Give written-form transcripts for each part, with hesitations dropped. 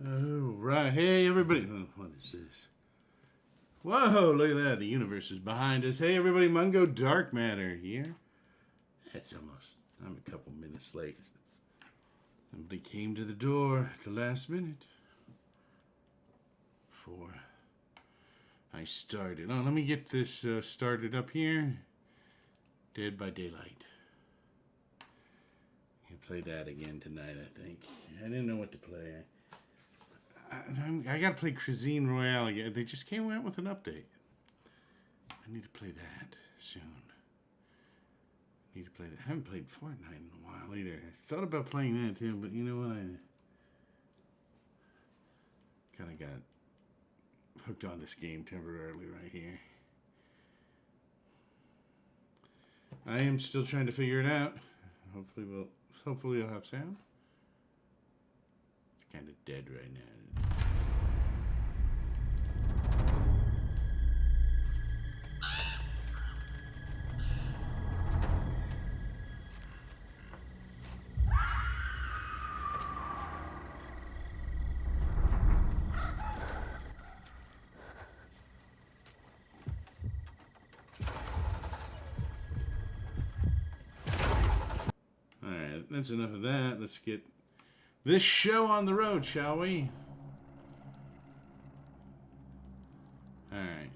Oh, right. Hey, everybody. Oh, what is this? Whoa, look at that. The universe is behind us. Hey, everybody. Mungo Dark Matter here. It's almost, I'm a couple minutes late. Somebody came to the door at the last minute. Before I started. Oh, let me get this started up here. Dead by Daylight. I'll play that again tonight, I think. I didn't know what to play. I gotta play Cuisine Royale again. They just came out with an update. I need to play that soon. I haven't played Fortnite in a while either. I thought about playing that too, but you know what? I kind of got hooked on this game temporarily right here. I am still trying to figure it out. Hopefully I'll have sound. It's kind of dead right now. Alright, that's enough of that. Let's get this show on the road, shall we? Alright.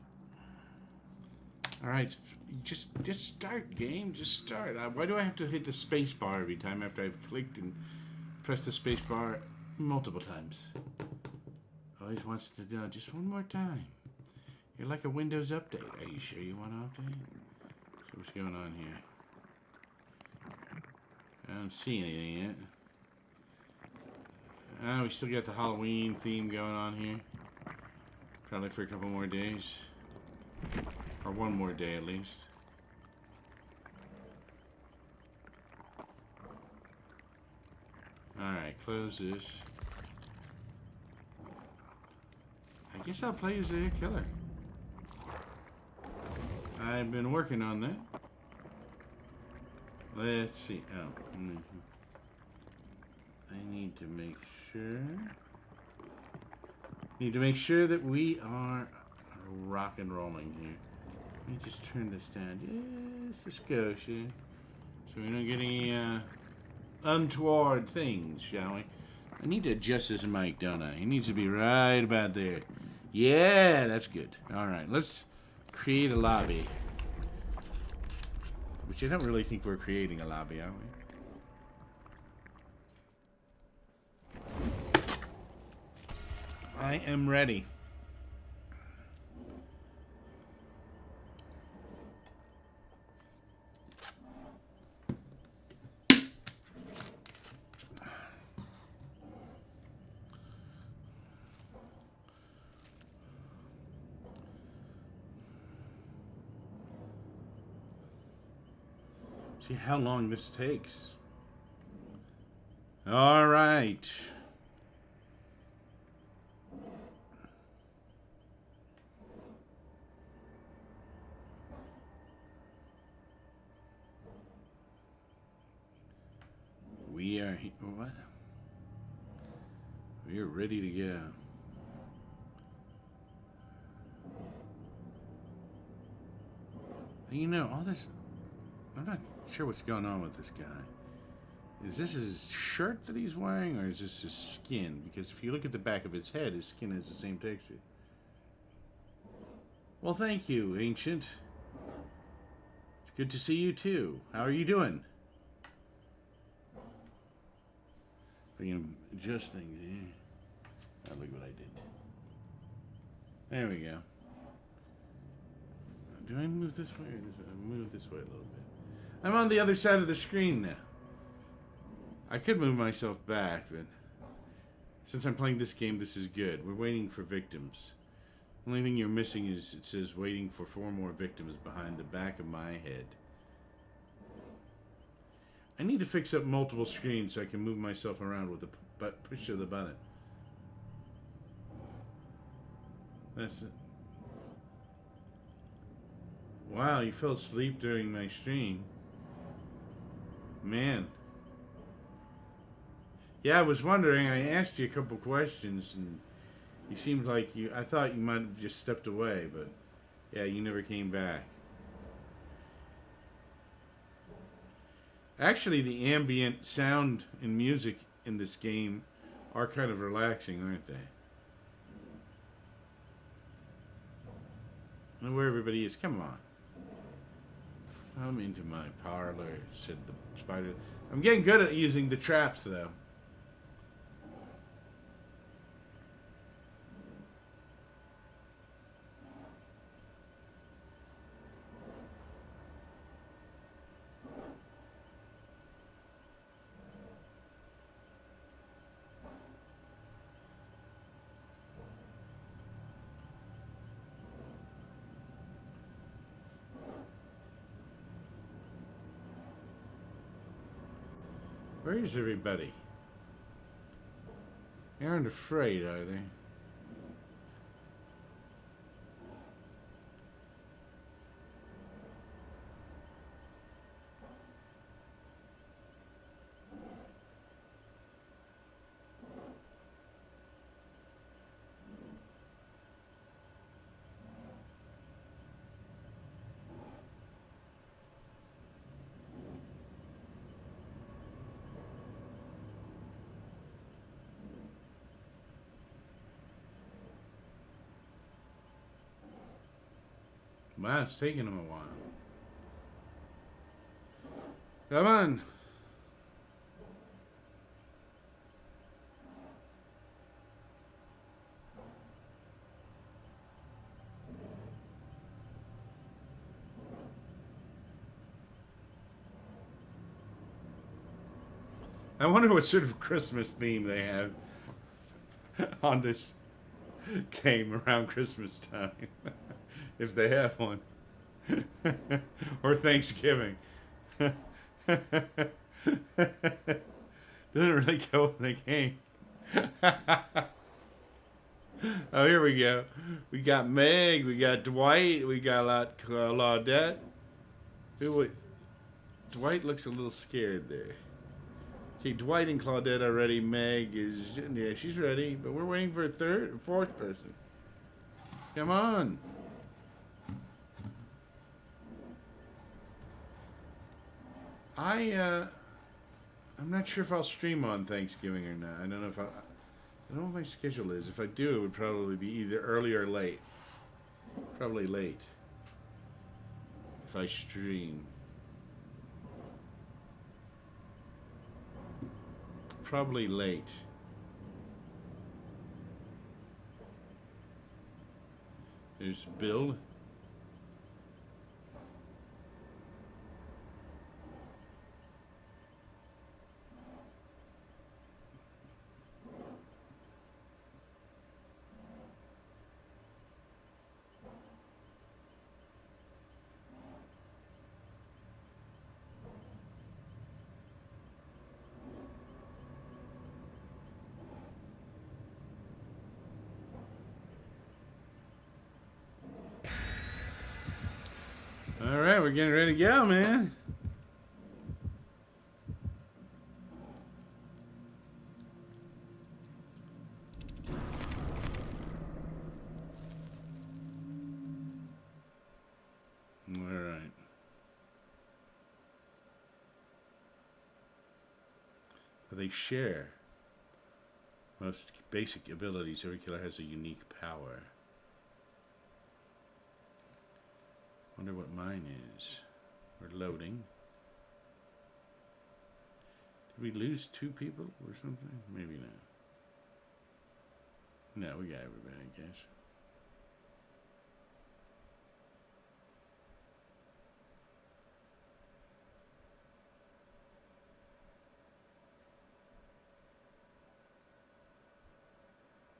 Alright, just start, game. Just start. Why do I have to hit the space bar every time after I've clicked and pressed the space bar multiple times? Always wants to do just one more time. You're like a Windows update. Are you sure you want to update? So what's going on here? I don't see anything yet. We still got the Halloween theme going on here. Probably for a couple more days. Or one more day at least. Alright, close this. I guess I'll play as the killer. I've been working on that. Let's see. Oh. I need to make sure. That we are rock and rolling here. Let me just turn this down just a skosh, so we don't get any untoward things, shall we? I need to adjust this mic, don't I? It needs to be right about there. Yeah, that's good. All right, let's create a lobby. Which I don't really think we're creating a lobby, are we? I am ready. See how long this takes. All right. We are what? We are ready to go. You know, all this, I'm not sure what's going on with this guy. Is this his shirt that he's wearing, or is this his skin? Because if you look at the back of his head, his skin has the same texture. Well, thank you, Ancient. It's good to see you, too. How are you doing? We can adjust things here. Oh, look what I did. There we go. Do I move this way or this way? I move this way a little bit. I'm on the other side of the screen now. I could move myself back, but since I'm playing this game, this is good. We're waiting for victims. The only thing you're missing is it says waiting for 4 more victims behind the back of my head. I need to fix up multiple screens so I can move myself around with the push of the button. That's it. Wow, you fell asleep during my stream. Man. Yeah, I was wondering. I asked you a couple questions, and you seemed like you. I thought you might have just stepped away, but yeah, you never came back. Actually, the ambient sound and music in this game are kind of relaxing, aren't they? I know where everybody is. Come on. Come into my parlor, said the spider. I'm getting good at using the traps, though. Where is everybody? They aren't afraid, are they? Wow, it's taking them a while. Come on. I wonder what sort of Christmas theme they have on this game around Christmas time. If they have one. Or Thanksgiving. Doesn't really go with the game. Oh, here we go. We got Meg, we got Dwight, we got Claudette. Dwight looks a little scared there. Okay, Dwight and Claudette are ready. Meg is, yeah, she's ready, but we're waiting for a fourth person. Come on. I'm not sure if I'll stream on Thanksgiving or not. I don't know if I don't know what my schedule is. If I do, it would probably be either early or late. Probably late. If I stream. Probably late. There's Bill. All right, we're getting ready to go, man. All right. They share most basic abilities. Every killer has a unique power. Wonder what mine is. We're loading. Did we lose 2 people or something? Maybe not. No, we got everybody, I guess.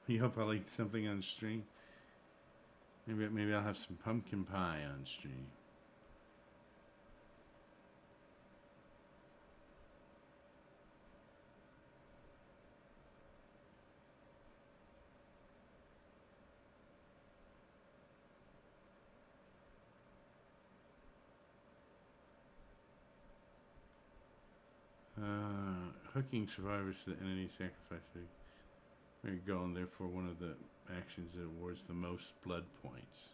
You hope I'll eat something on stream. Maybe I'll have some pumpkin pie on stream. hooking survivors to the entity sacrifice. There you go, and therefore one of the actions that awards the most blood points.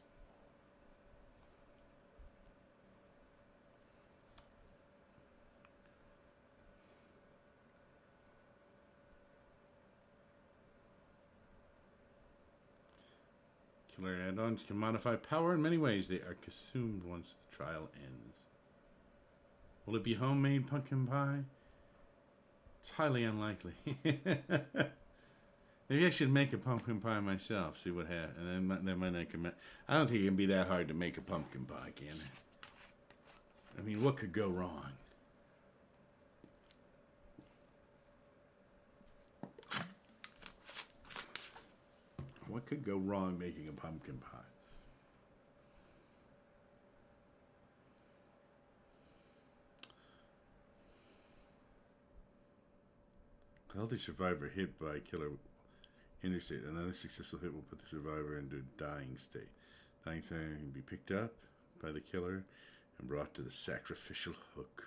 Killer add-ons can modify power in many ways. They are consumed once the trial ends. Will it be homemade pumpkin pie? It's highly unlikely. Maybe I should make a pumpkin pie myself, see what happens. And then that might not come out. I don't think it can be that hard to make a pumpkin pie, can it? I mean, what could go wrong? What could go wrong making a pumpkin pie? Healthy survivor hit by killer interstate. Another successful hit will put the survivor into a dying state. Dying state can be picked up by the killer and brought to the sacrificial hook.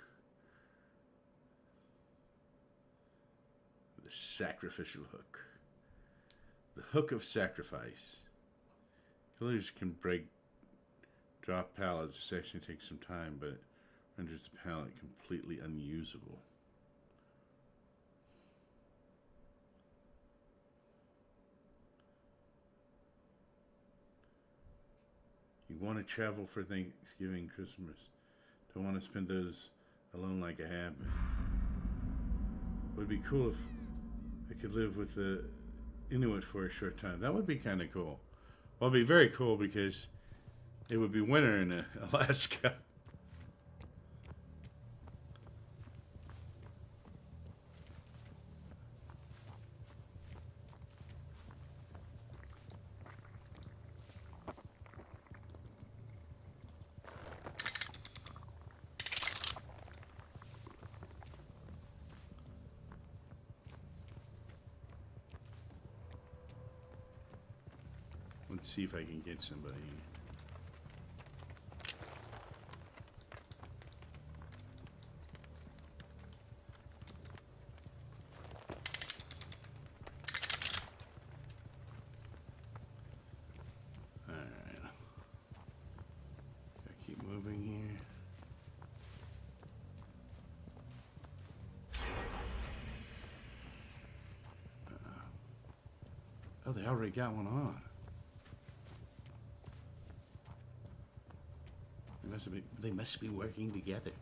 The sacrificial hook. The hook of sacrifice. Killers can drop pallets. This actually takes some time, but it renders the pallet completely unusable. You want to travel for Thanksgiving, Christmas. Don't want to spend those alone like I have been. It would be cool if I could live with the Inuit for a short time. That would be kind of cool. Well, it'd be very cool because it would be winter in Alaska. Let's see if I can get somebody. Alright. Gotta keep moving here. Oh, they already got one on. They must be working together.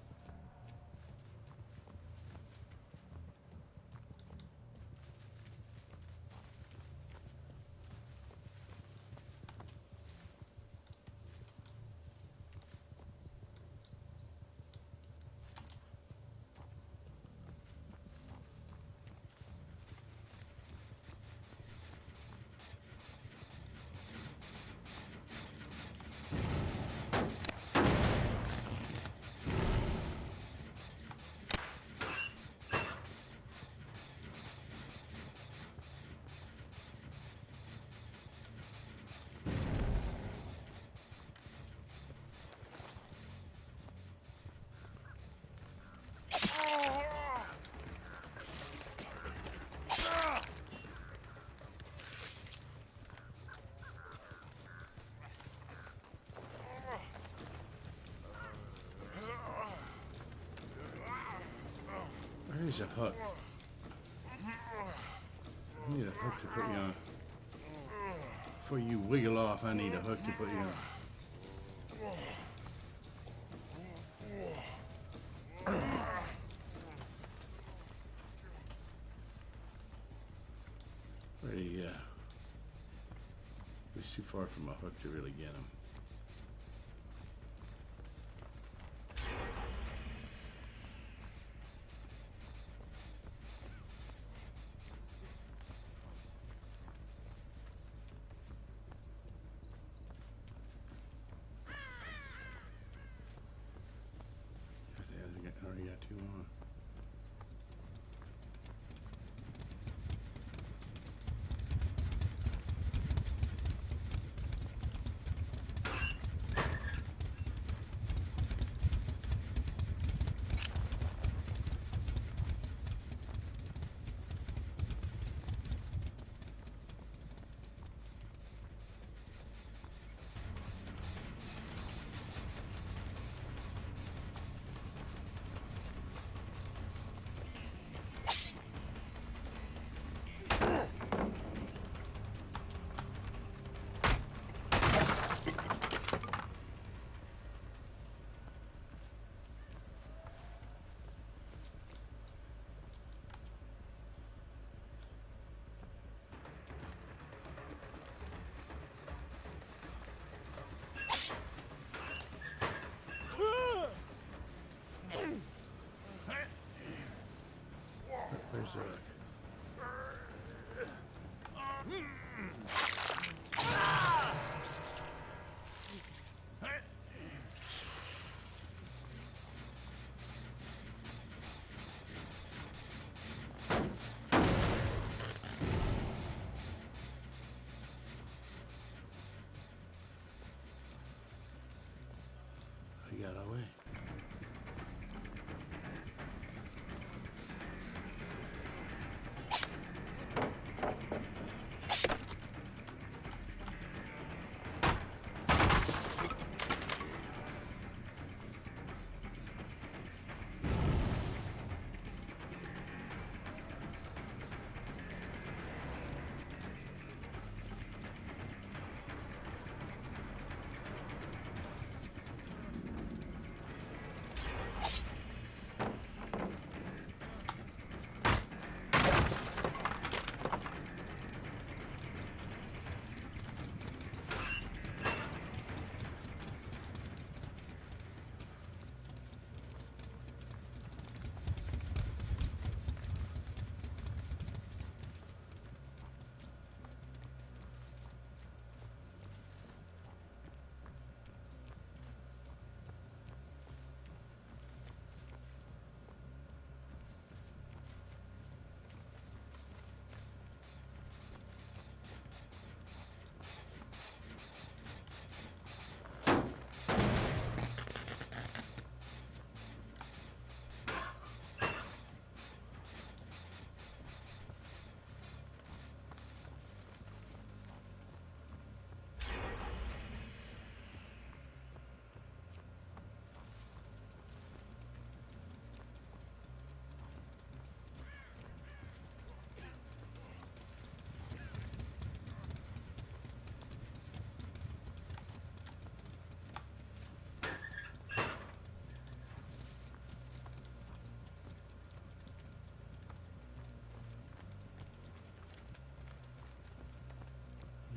Where's a hook? I need a hook to put you on. Before you wiggle off, I need a hook to put you on. It's too far from a hook to really get him. I already got two on. Berserk. I got away.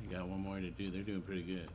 They got one more to do. They're doing pretty good.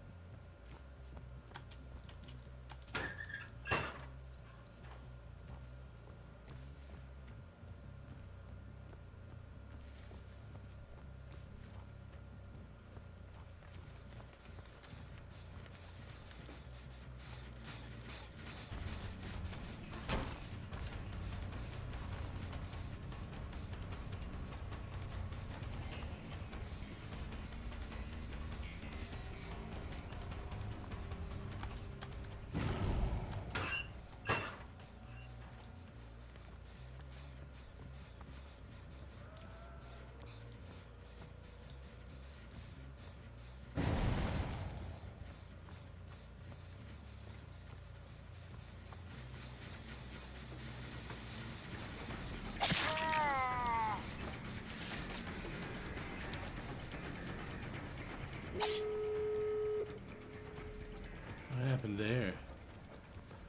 What happened there?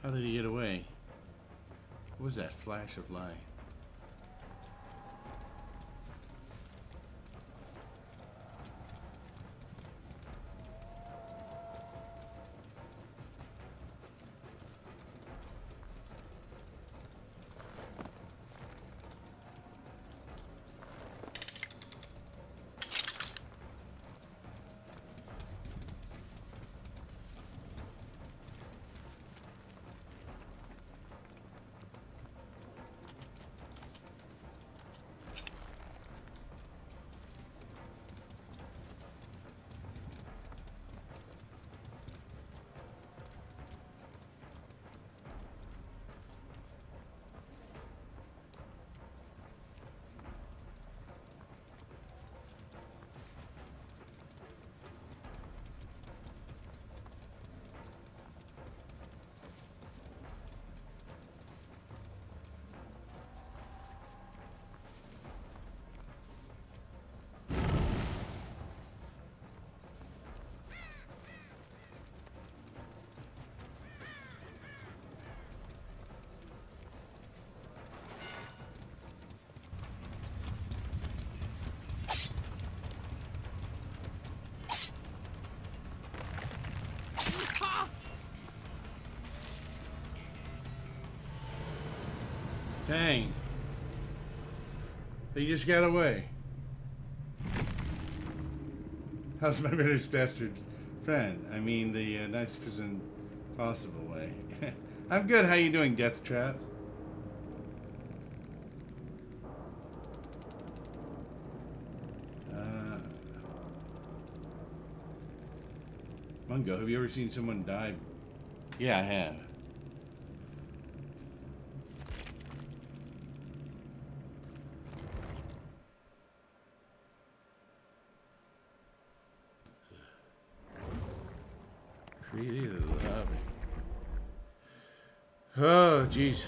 How did he get away? What was that flash of light? Dang. They just got away. How's my British bastard friend? I mean, the nicest possible way. I'm good. How you doing, Death Trap? Mungo, have you ever seen someone die? Yeah, I have. Created a lobby. Oh, jeez.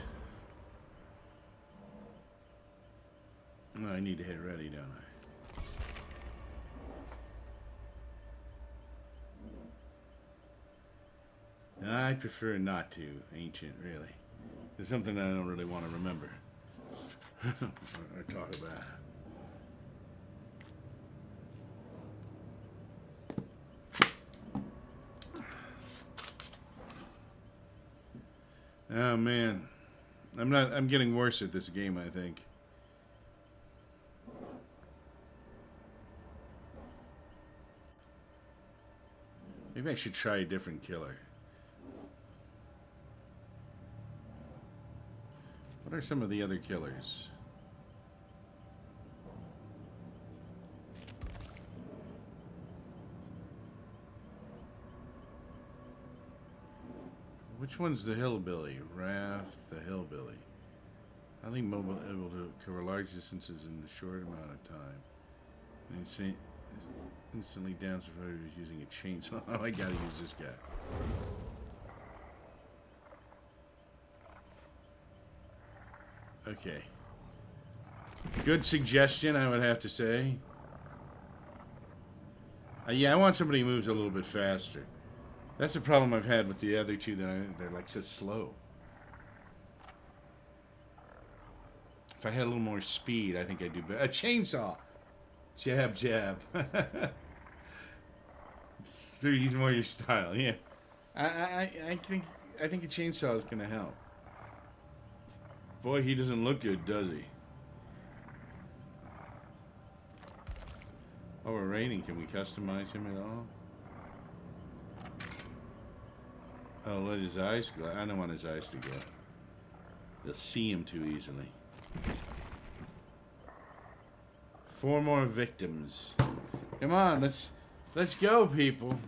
Oh, I need to hit ready, don't I? I prefer not to, ancient, really. It's something I don't really want to remember or talk about. Oh man, I'm getting worse at this game, I think. Maybe I should try a different killer. What are some of the other killers? Which one's the hillbilly? Raft, the hillbilly. I think mobile able to cover large distances in a short amount of time. And instantly down survivors using a chainsaw. Oh, I gotta use this guy. Okay. Good suggestion, I would have to say. Yeah, I want somebody who moves a little bit faster. That's the problem I've had with the other two, they're like so slow. If I had a little more speed, I think I'd do better. A chainsaw! Jab, jab. He's more your style, yeah. I think a chainsaw is gonna help. Boy, he doesn't look good, does he? Oh, we're raining. Can we customize him at all? Oh, let his eyes go. I don't want his eyes to go. They'll see him too easily. 4 more victims. Come on, let's go, people.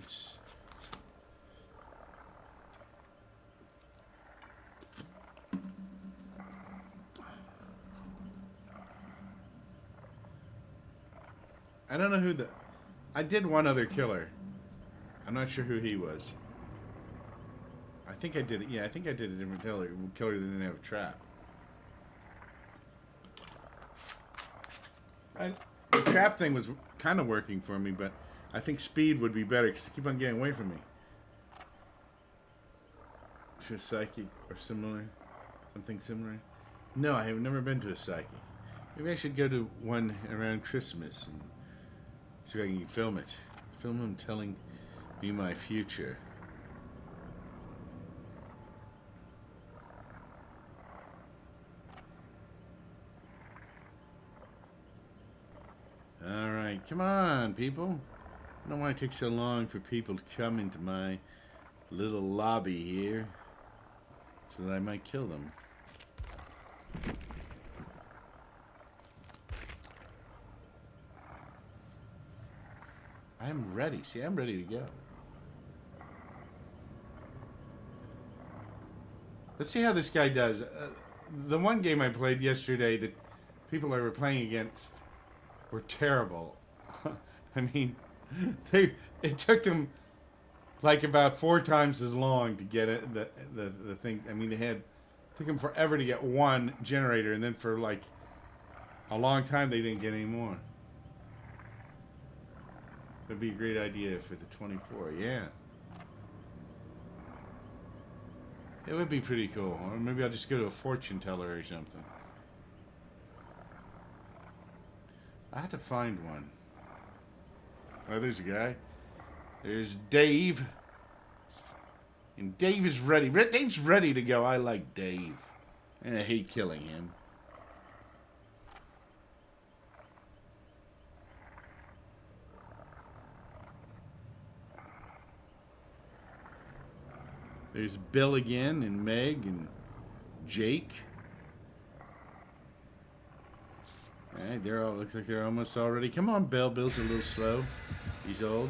I don't know who I did one other killer. I'm not sure who he was. I think I did it. Yeah, I think I did a different killer that didn't have a trap. The trap thing was kind of working for me, but I think speed would be better because they keep on getting away from me. To a psychic or similar? Something similar? No, I have never been to a psychic. Maybe I should go to one around Christmas and see if I can film it. Film him telling me my future. Alright, come on, people. I don't want it to take so long for people to come into my little lobby here so that I might kill them. I'm ready. See, I'm ready to go. Let's see how this guy does. The one game I played yesterday that people I were playing against were terrible. I mean, it took them like about 4 times as long to get it, the thing. I mean, took them forever to get one generator, and then for like a long time they didn't get any more. That'd be a great idea for the 24, yeah. It would be pretty cool. Or maybe I'll just go to a fortune teller or something. I had to find one. Oh, there's a guy. There's Dave. And Dave is ready. Dave's ready to go. I like Dave. And I hate killing him. There's Bill again, and Meg, and Jake. Alright, they're all, looks like they're almost all ready. Come on, Bill. Bill's a little slow. He's old.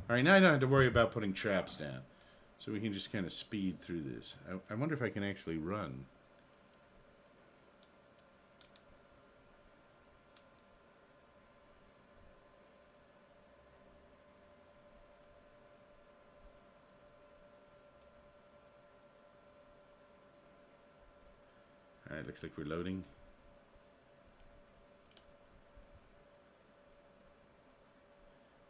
Alright, now I don't have to worry about putting traps down. So we can just kind of speed through this. I wonder if I can actually run. Alright, looks like we're loading.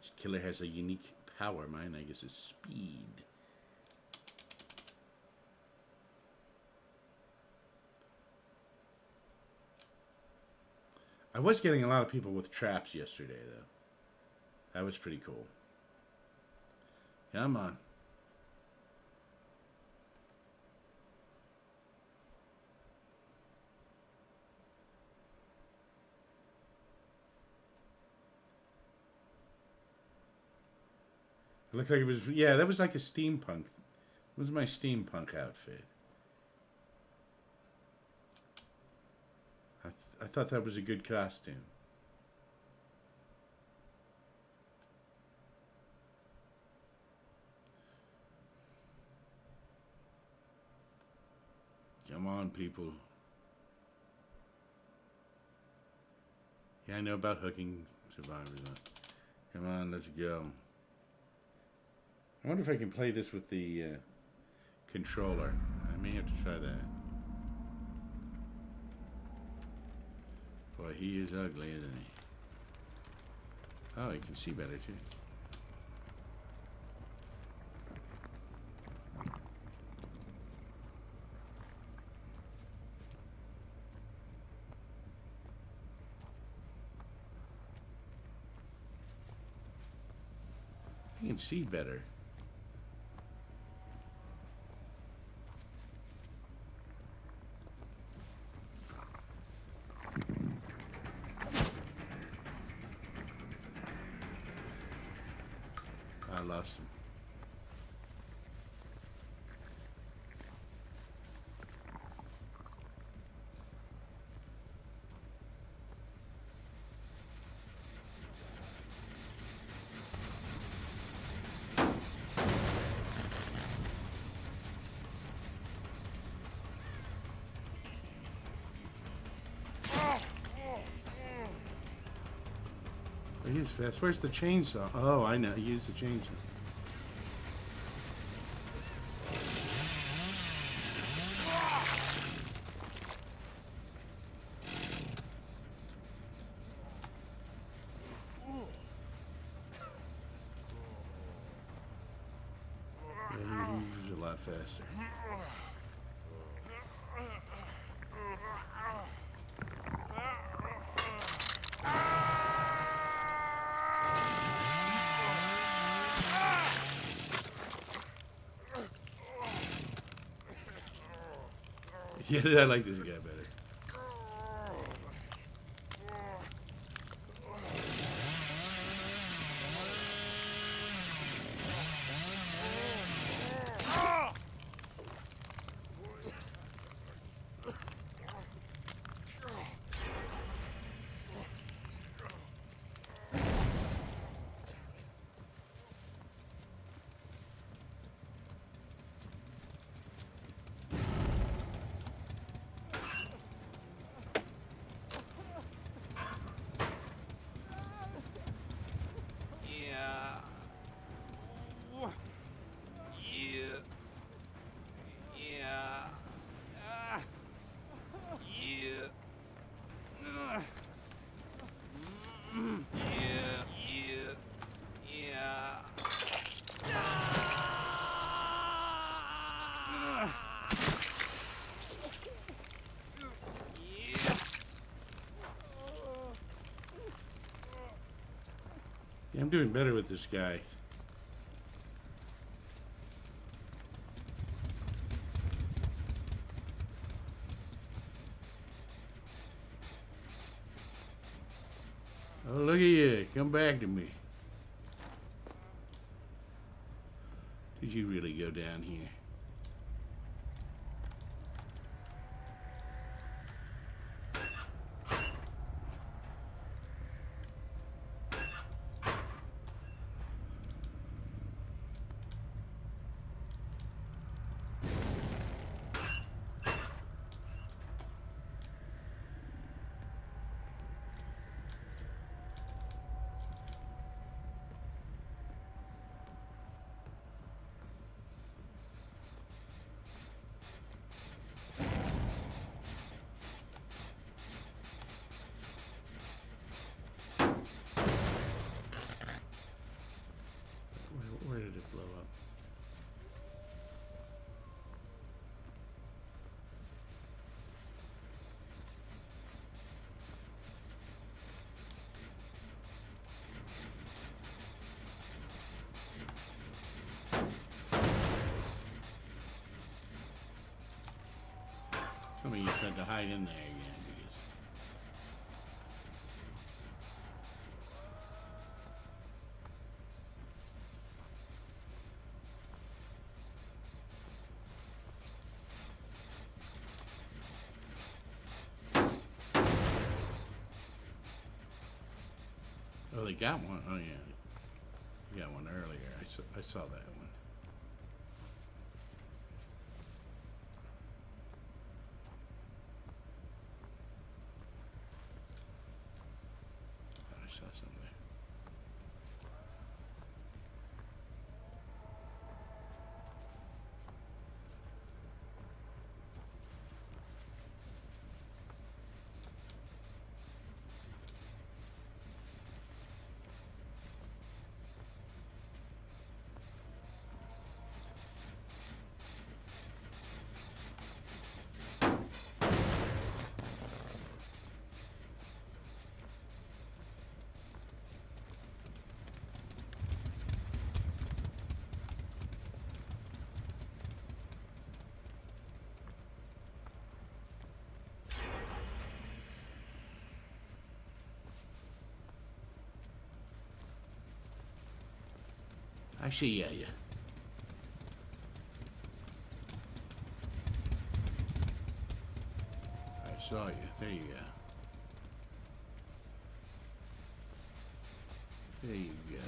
This killer has a unique power. Mine, I guess, is speed. I was getting a lot of people with traps yesterday, though. That was pretty cool. Come on. It looked like it was, yeah, that was like a steampunk. It was my steampunk outfit. I thought that was a good costume. Come on, people. Yeah, I know about hooking survivors. Come on, let's go. I wonder if I can play this with the controller. I may have to try that. Boy, he is ugly, isn't he? Oh, you can see better, too. You can see better. I lost him. He is fast. Where's the chainsaw? Oh, I know. He used the chainsaw. Yeah, he's a lot faster. Yeah, I like this guy better. Yeah, I'm doing better with this guy. Oh, look at you. Come back to me. you really go down here? Where did it blow up? Tell me you tried to hide in there again, because oh, they got one. Oh yeah, you got one earlier. I saw that one. I saw something there. I see ya. I saw you. There you go. There you go.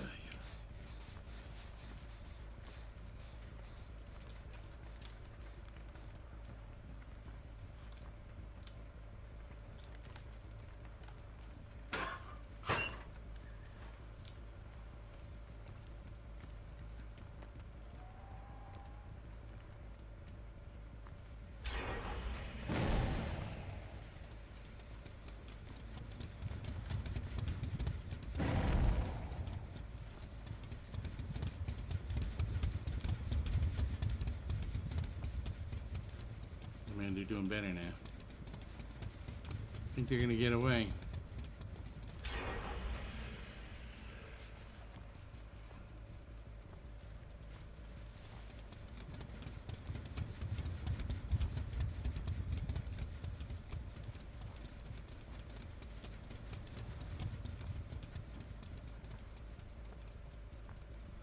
Man, they're doing better now. I think they're gonna get away.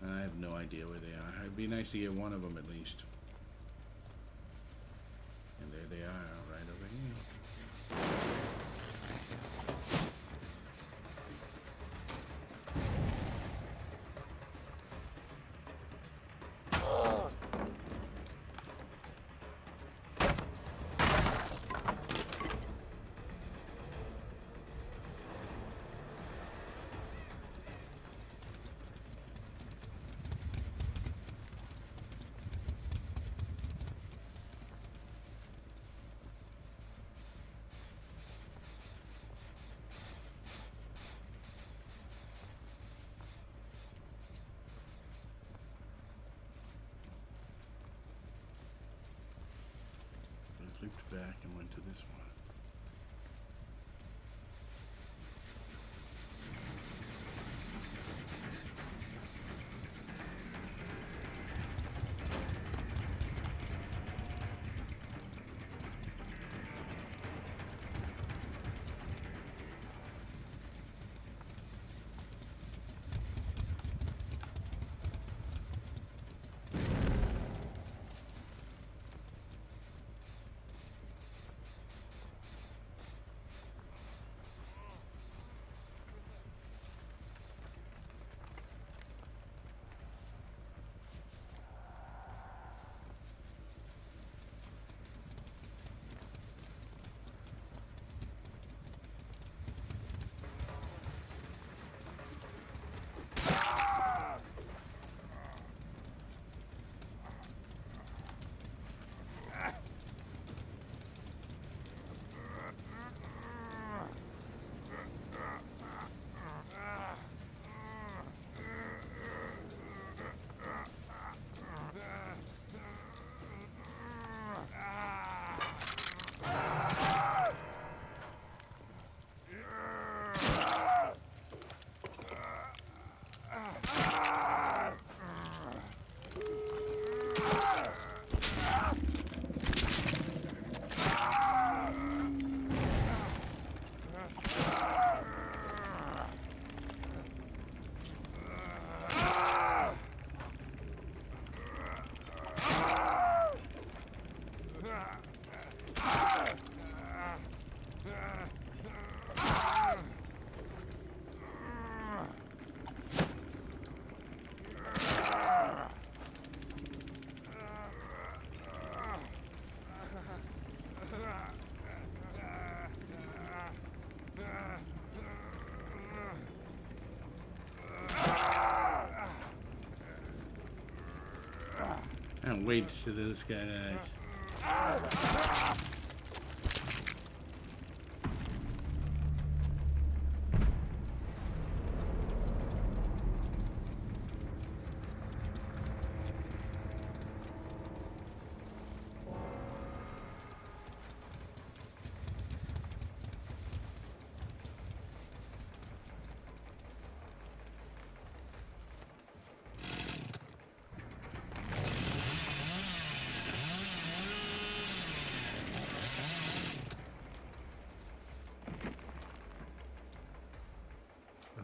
I have no idea where they are. It'd be nice to get one of them at least. And there they are, right over here. Looped back and went to this one. can't wait to see this guy dies.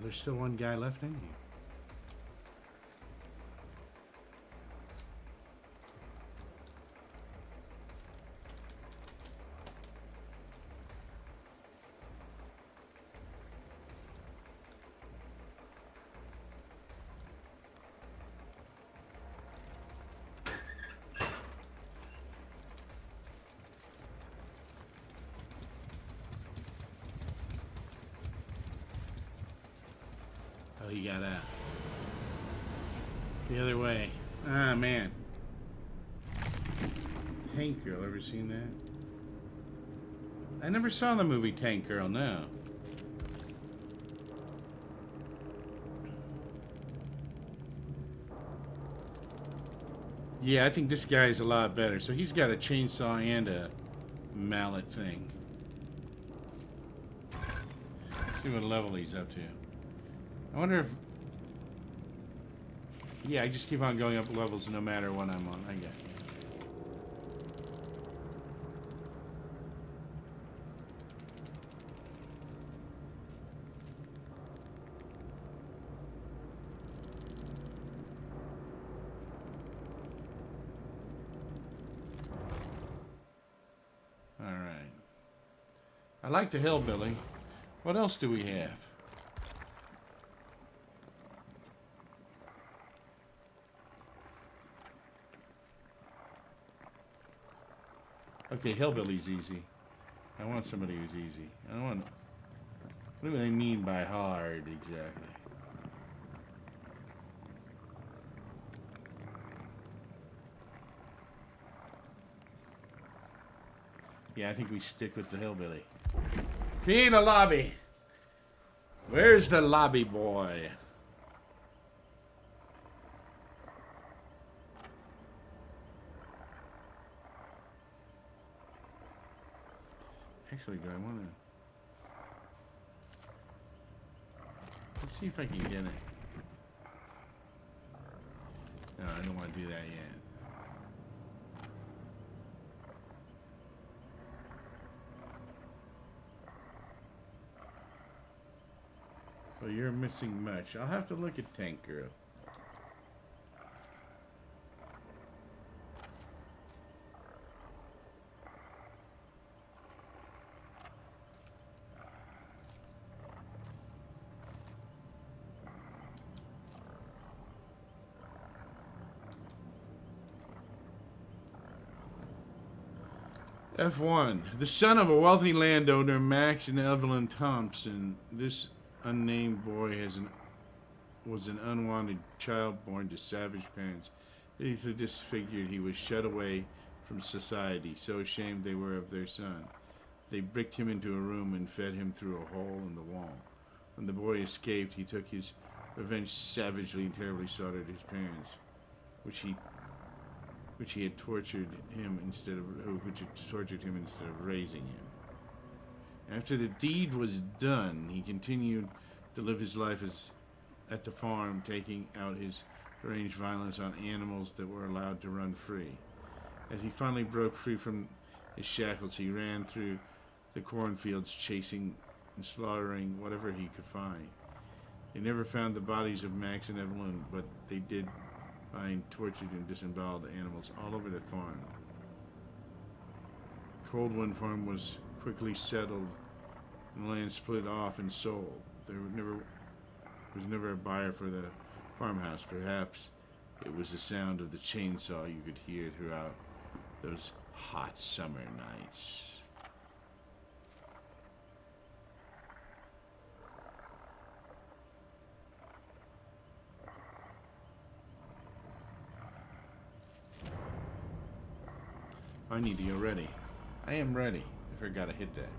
There's still one guy left in here. Oh, he got out. The other way. Ah, man. Tank Girl, ever seen that? I never saw the movie Tank Girl, no. Yeah, I think this guy's a lot better. So he's got a chainsaw and a mallet thing. See what level he's up to. I wonder if... Yeah, I just keep on going up levels no matter what I'm on. I get it. Alright. I like the hillbilly. What else do we have? Okay, hillbilly's easy. I want somebody who's easy. I don't want... What do they mean by hard, exactly? Yeah, I think we stick with the hillbilly. Be the lobby! Where's the lobby boy? Actually, do I want to... Let's see if I can get it. No, I don't want to do that yet. Well, you're missing much. I'll have to look at Tank Girl. F1. The son of a wealthy landowner, Max and Evelyn Thompson, this unnamed boy was an unwanted child born to savage parents. Easily disfigured, he was shut away from society, so ashamed they were of their son. They bricked him into a room and fed him through a hole in the wall. When the boy escaped, he took his revenge savagely and terribly slaughtered his parents, which had tortured him instead of raising him. After the deed was done, he continued to live his life at the farm, taking out his deranged violence on animals that were allowed to run free. As he finally broke free from his shackles, he ran through the cornfields, chasing and slaughtering whatever he could find. They never found the bodies of Max and Evelyn, but they did find tortured and disemboweled animals all over the farm. Coldwind Farm was quickly settled and the land split off and sold. There was never a buyer for the farmhouse. Perhaps it was the sound of the chainsaw you could hear throughout those hot summer nights. I need to get ready. I am ready if I gotta hit that.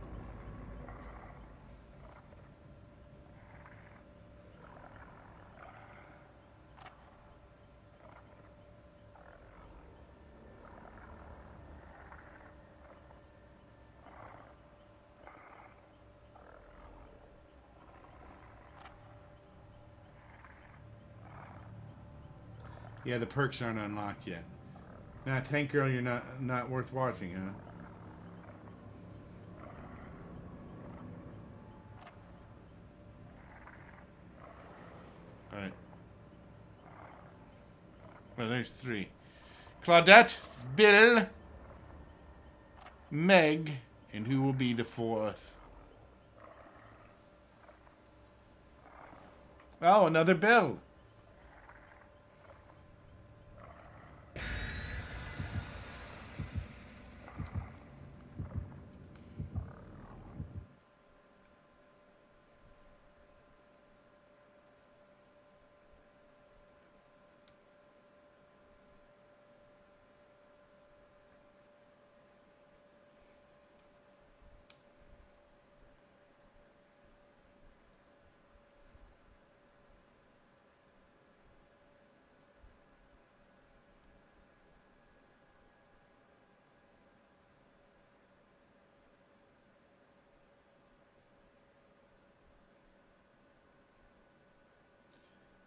Yeah, the perks aren't unlocked yet. Now, Tank Girl, you're not worth watching, huh? Alright. Well, there's 3. Claudette, Bill, Meg, and who will be the 4th? Oh, another Bill.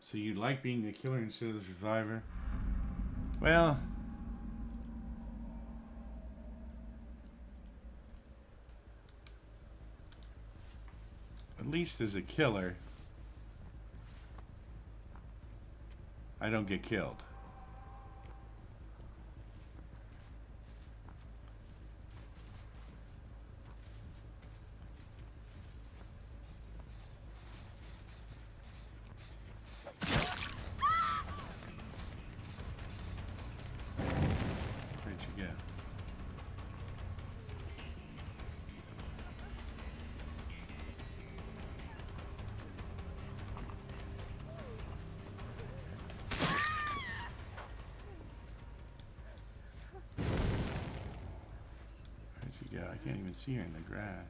So you like being the killer instead of the survivor? Well, at least as a killer, I don't get killed. Where'd you go? Where'd you go? I can't even see her in the grass.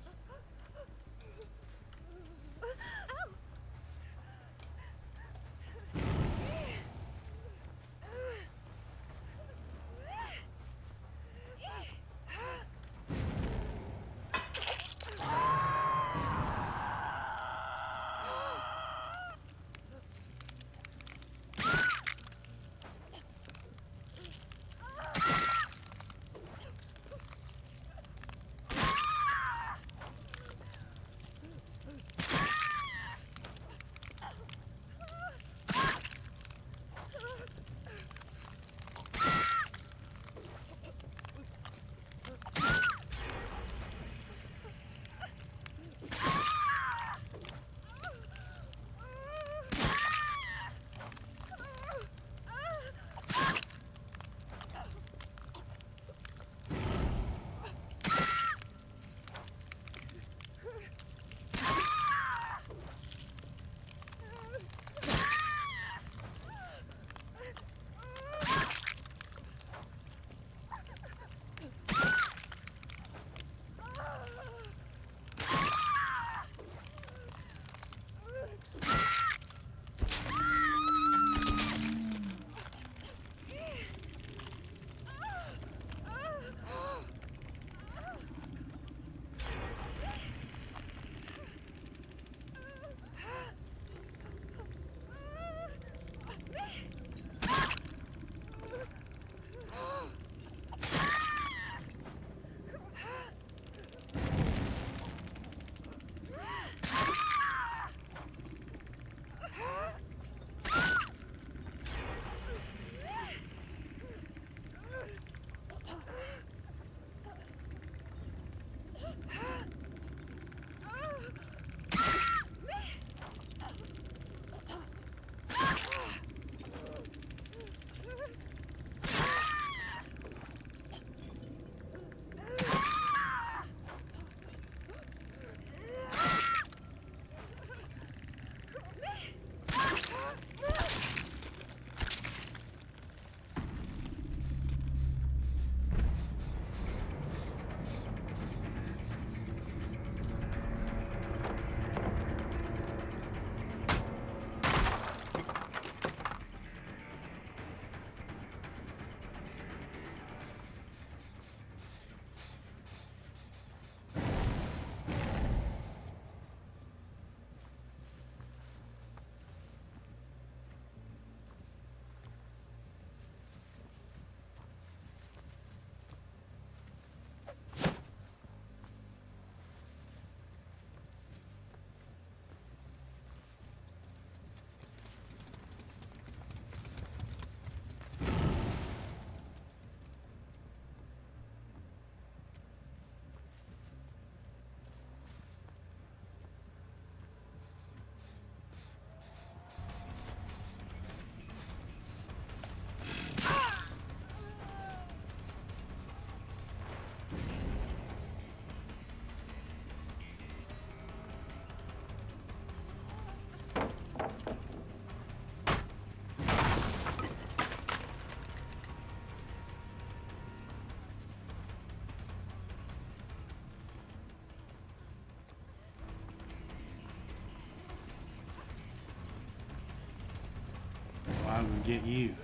get you.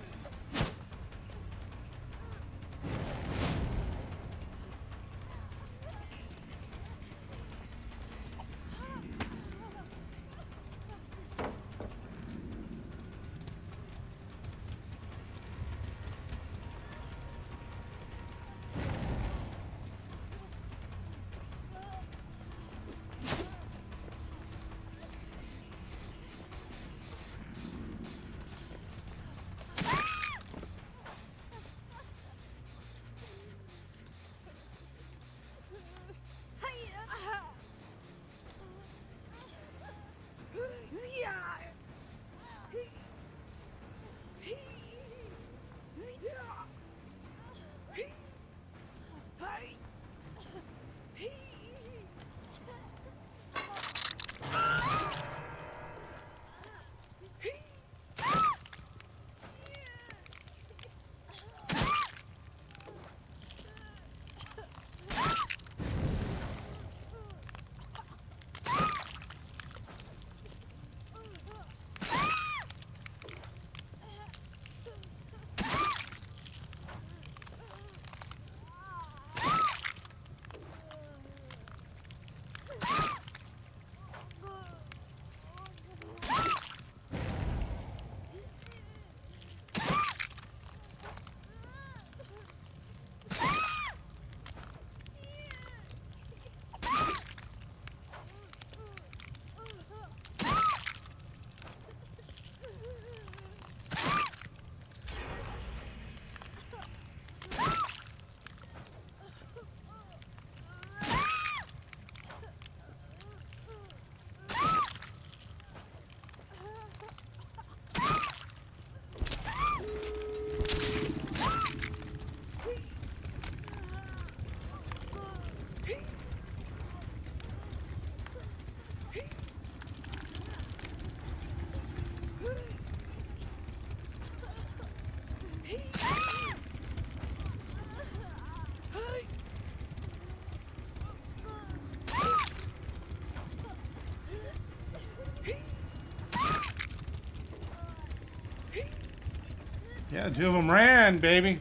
Yeah, two of them ran, baby.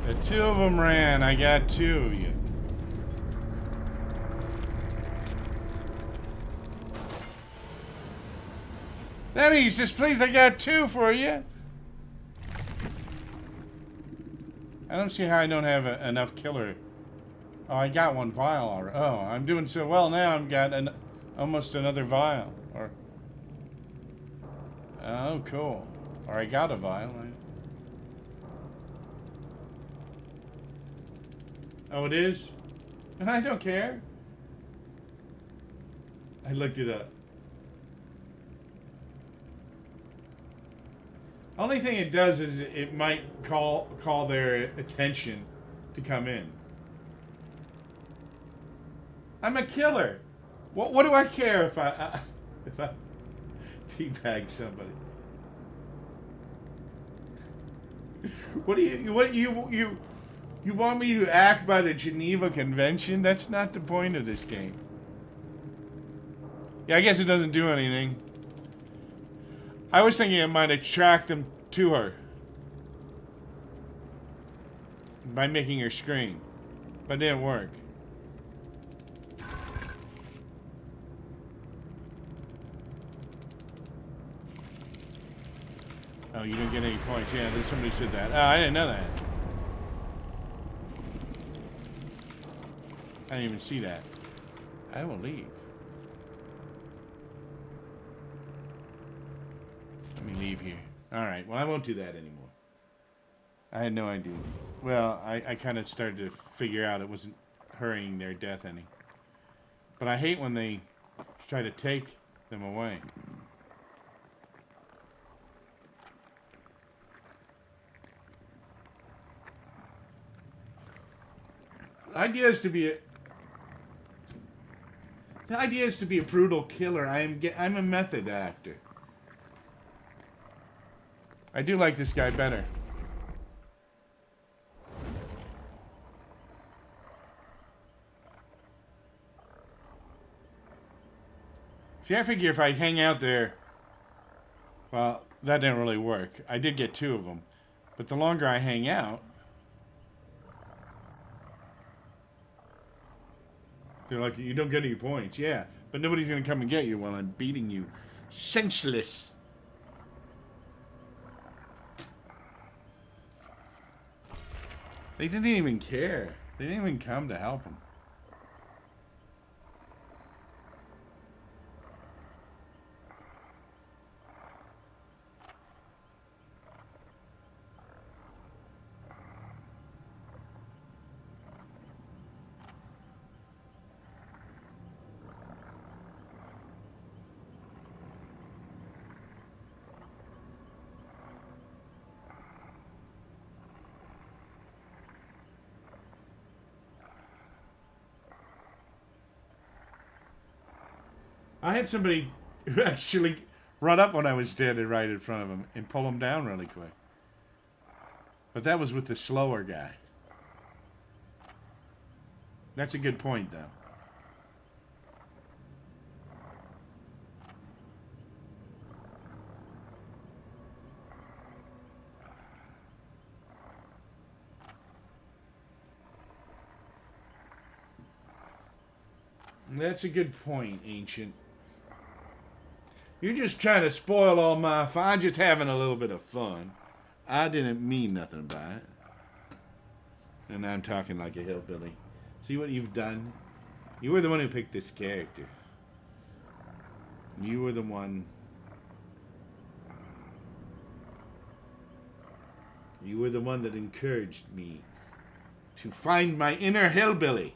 The two of them ran. I got two of you. Denny's, just please, I got two for you. I don't see how I don't have enough killer. Oh, I got one vial already. Oh, I'm doing so well now. I've got almost another vial. Or oh, cool. Or I got a vial. Oh, it is? I don't care. I looked it up. Only thing it does is it might call their attention to come in. I'm a killer. What do I care if I teabag somebody? What do you want me to act by the Geneva Convention? That's not the point of this game. Yeah, I guess it doesn't do anything. I was thinking it might attract them to her by making her scream, but it didn't work. Oh, you didn't get any points. Yeah, somebody said that. Oh, I didn't know that. I didn't even see that. I will leave. Let me leave here. Alright, well, I won't do that anymore. I had no idea. Well, I kind of started to figure out it wasn't hurrying their death any. But I hate when they try to take them away. The idea is to be a brutal killer. I'm a method actor. I do like this guy better. See, I figure if I hang out there, well, that didn't really work. I did get 2 of them. But the longer I hang out, they're like, you don't get any points. Yeah, but nobody's going to come and get you while I'm beating you. Senseless. They didn't even care. They didn't even come to help him. I had somebody who actually run up when I was standing right in front of him and pull him down really quick. But that was with the slower guy. That's a good point, though. That's a good point, Ancient. You're just trying to spoil all my fun. I'm just having a little bit of fun. I didn't mean nothing by it. And I'm talking like a hillbilly. See what you've done? You were the one who picked this character. You were the one. You were the one that encouraged me to find my inner hillbilly.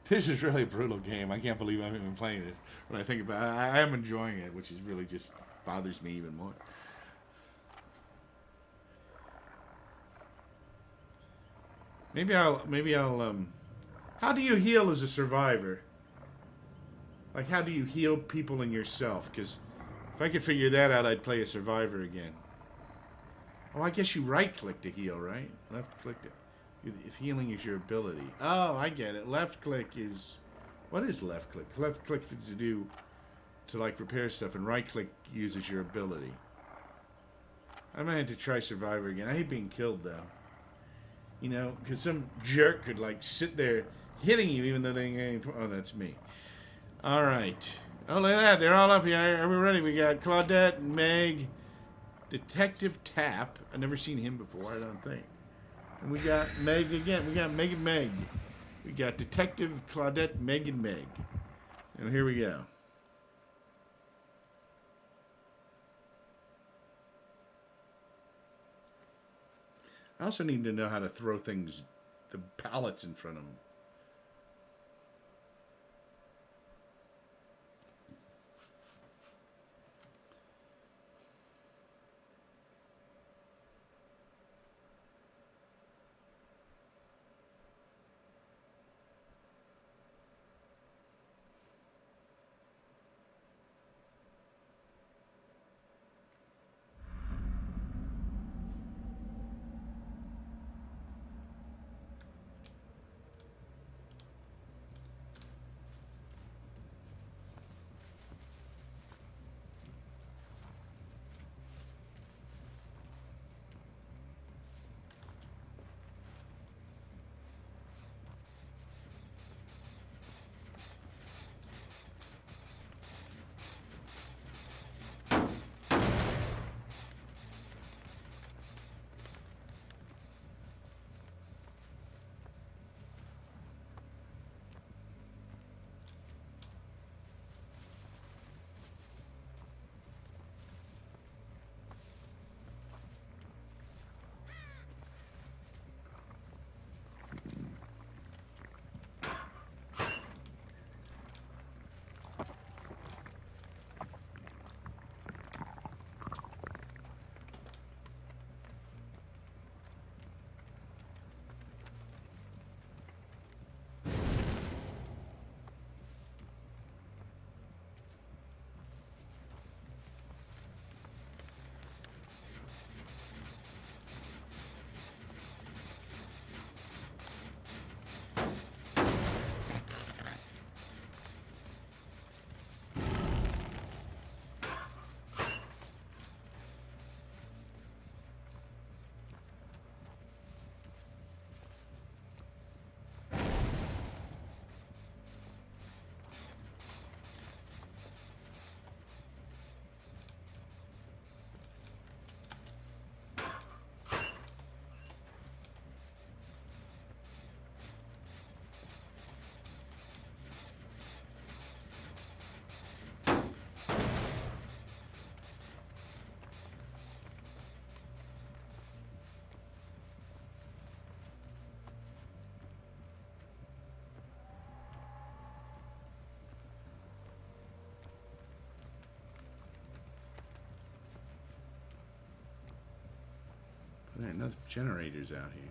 This is really a brutal game. I can't believe I'm even playing this. When I think about it, I am enjoying it, which is really just bothers me even more. Maybe I'll how do you heal as a survivor? Like, how do you heal people and yourself? Because if I could figure that out, I'd play a survivor again. Oh, I guess you right-click to heal, right? Left-click to... If healing is your ability. Oh, I get it. Left-click is... What is left-click? Left-click to do... To, like, repair stuff, and right-click uses your ability. I might have to try survivor again. I hate being killed, though. You know, because some jerk could, like, sit there hitting you even though they ain't... Oh, that's me. All right. Oh, look at that. They're all up here. Are we ready? We got Claudette, Meg, Detective Tap. I've never seen him before, I don't think. And we got Meg again. We got Meg and Meg. We got Detective Claudette, Meg and Meg. And here we go. I also need to know how to throw things, the pallets in front of them. There ain't enough generators out here.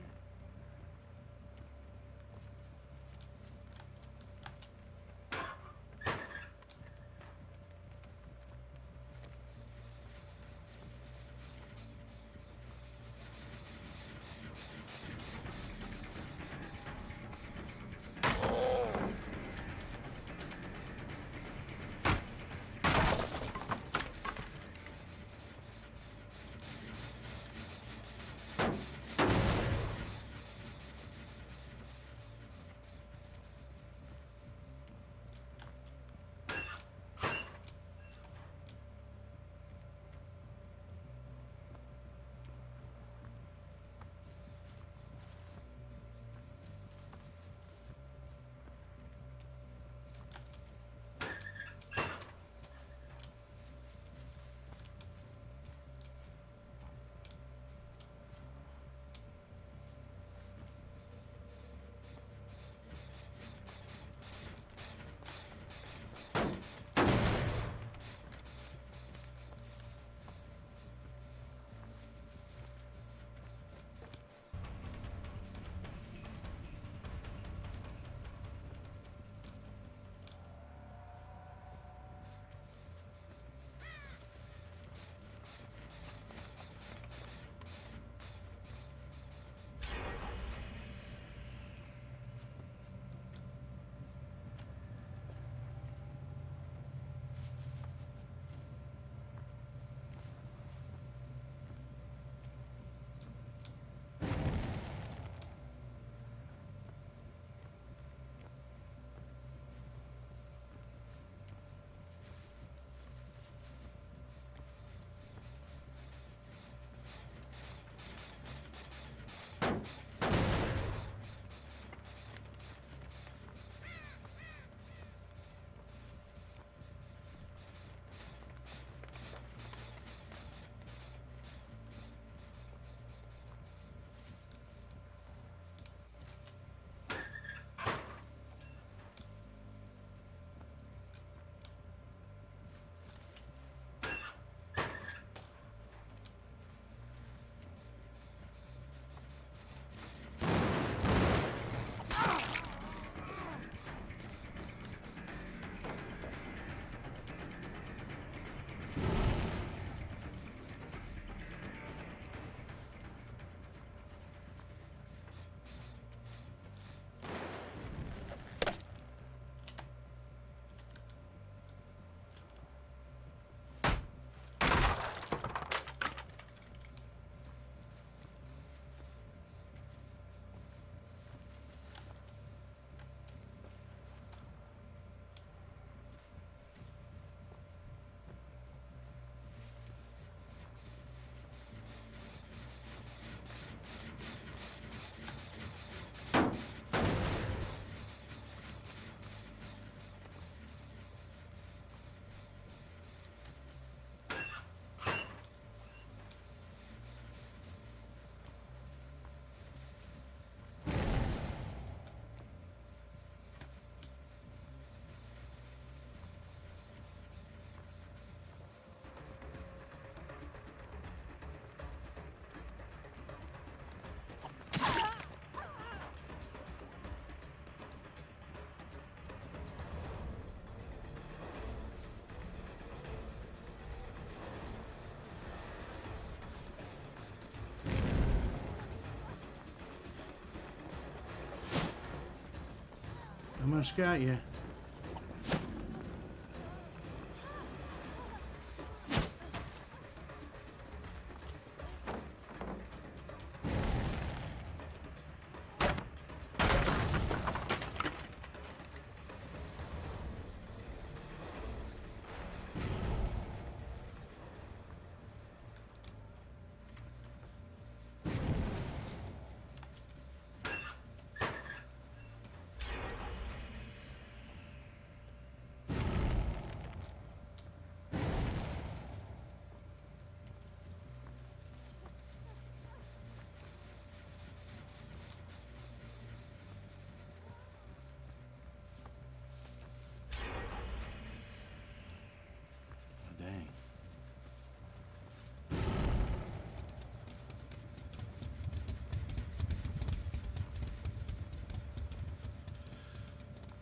I'm gonna scout you.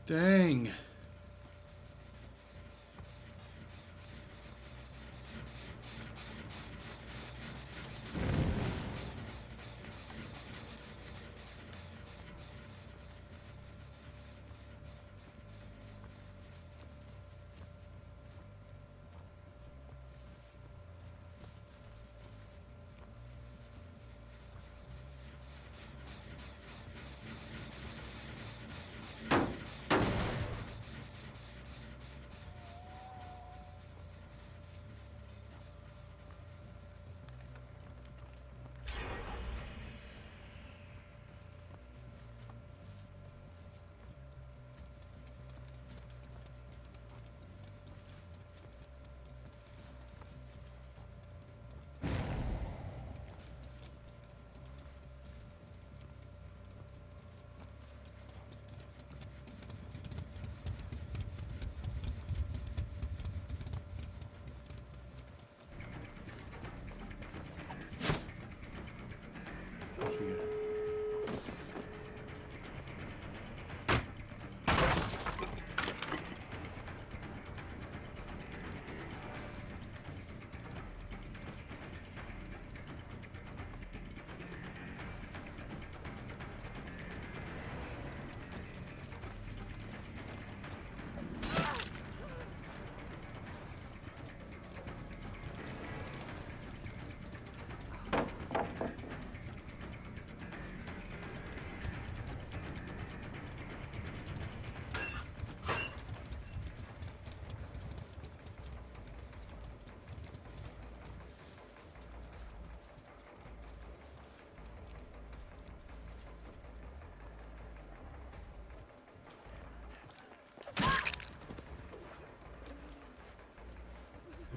Dang.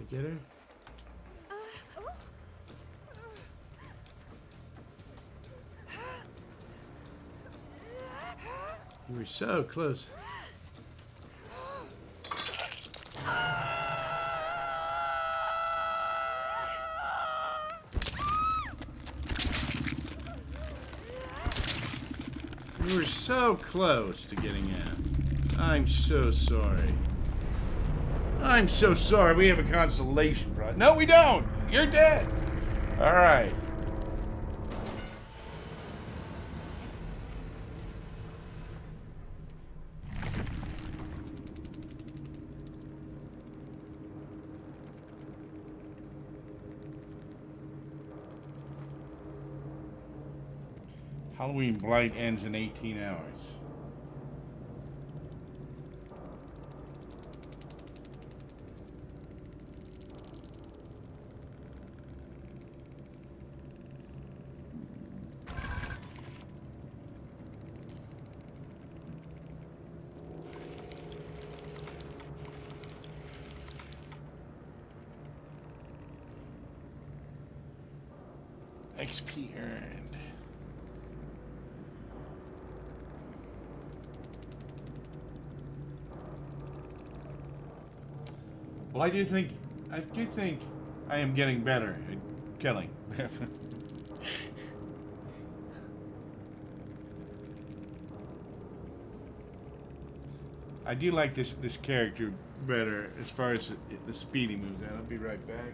Get her? You were so close. You were so close to getting out. I'm so sorry. I'm so sorry. We have a consolation prize. No, we don't. You're dead. All right. Halloween Blight ends in 18 hours. XP earned. Well, I do think I am getting better at killing. I do like this character better as far as the speed he moves at. I'll be right back.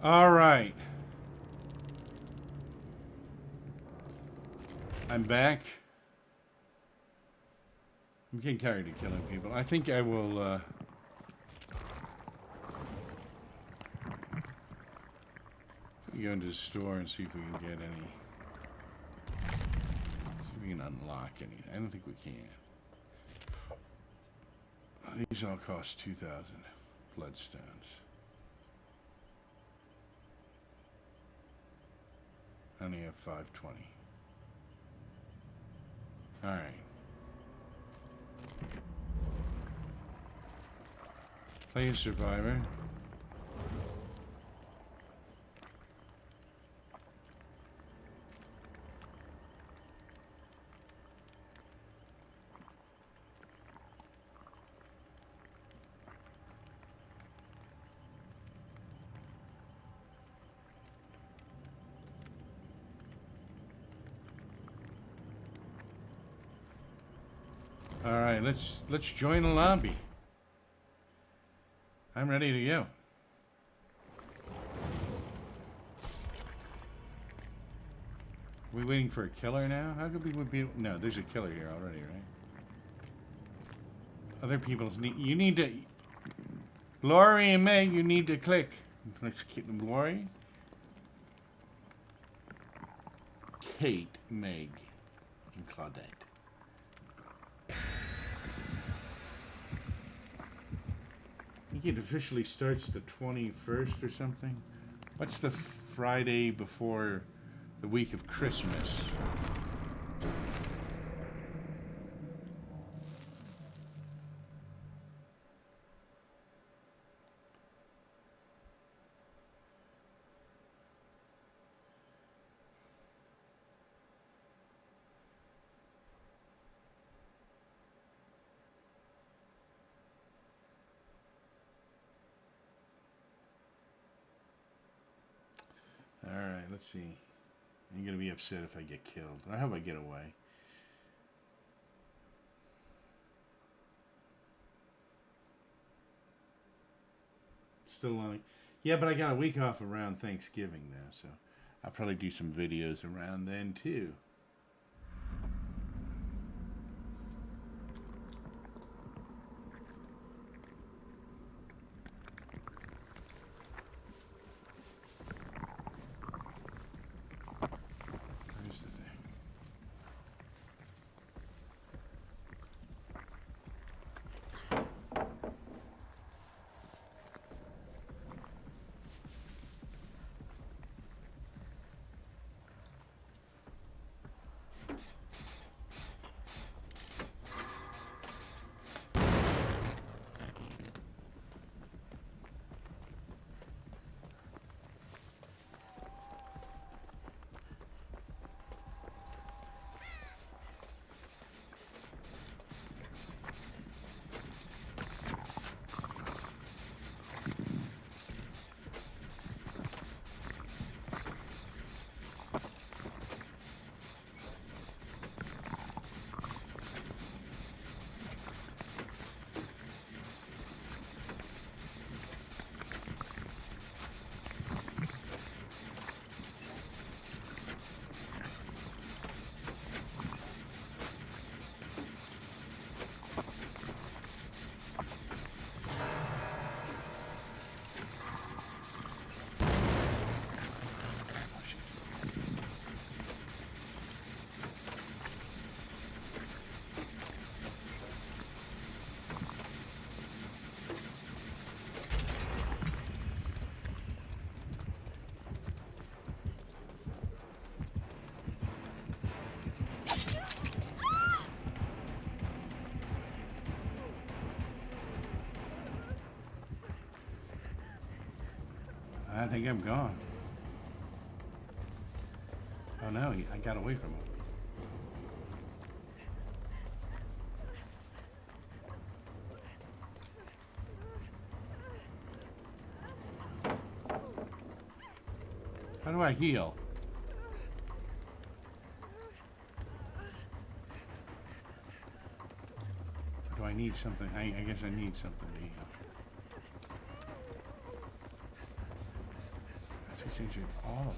All right. I'm back. I'm getting tired of killing people. I think I will go into the store and see if we can get any. See if we can unlock anything. I don't think we can. These all cost 2,000 bloodstones. I only have 520. All right. Play a survivor. All right, let's join the lobby. I'm ready to go. Are we waiting for a killer now? How could we would be? No, there's a killer here already, right? Other people need. You need to. Lori and Meg, you need to click. Let's get them. Lori, Kate, Meg, and Claudette. I think it officially starts the 21st or something. What's the Friday before the week of Christmas? Alright, let's see. I'm gonna be upset if I get killed. I hope I get away. Still only... Yeah, but I got a week off around Thanksgiving now, so I'll probably do some videos around then too. I think I'm gone. Oh no, I got away from him. How do I heal? Or do I need something? I guess I need something to heal. That's essentially all of us.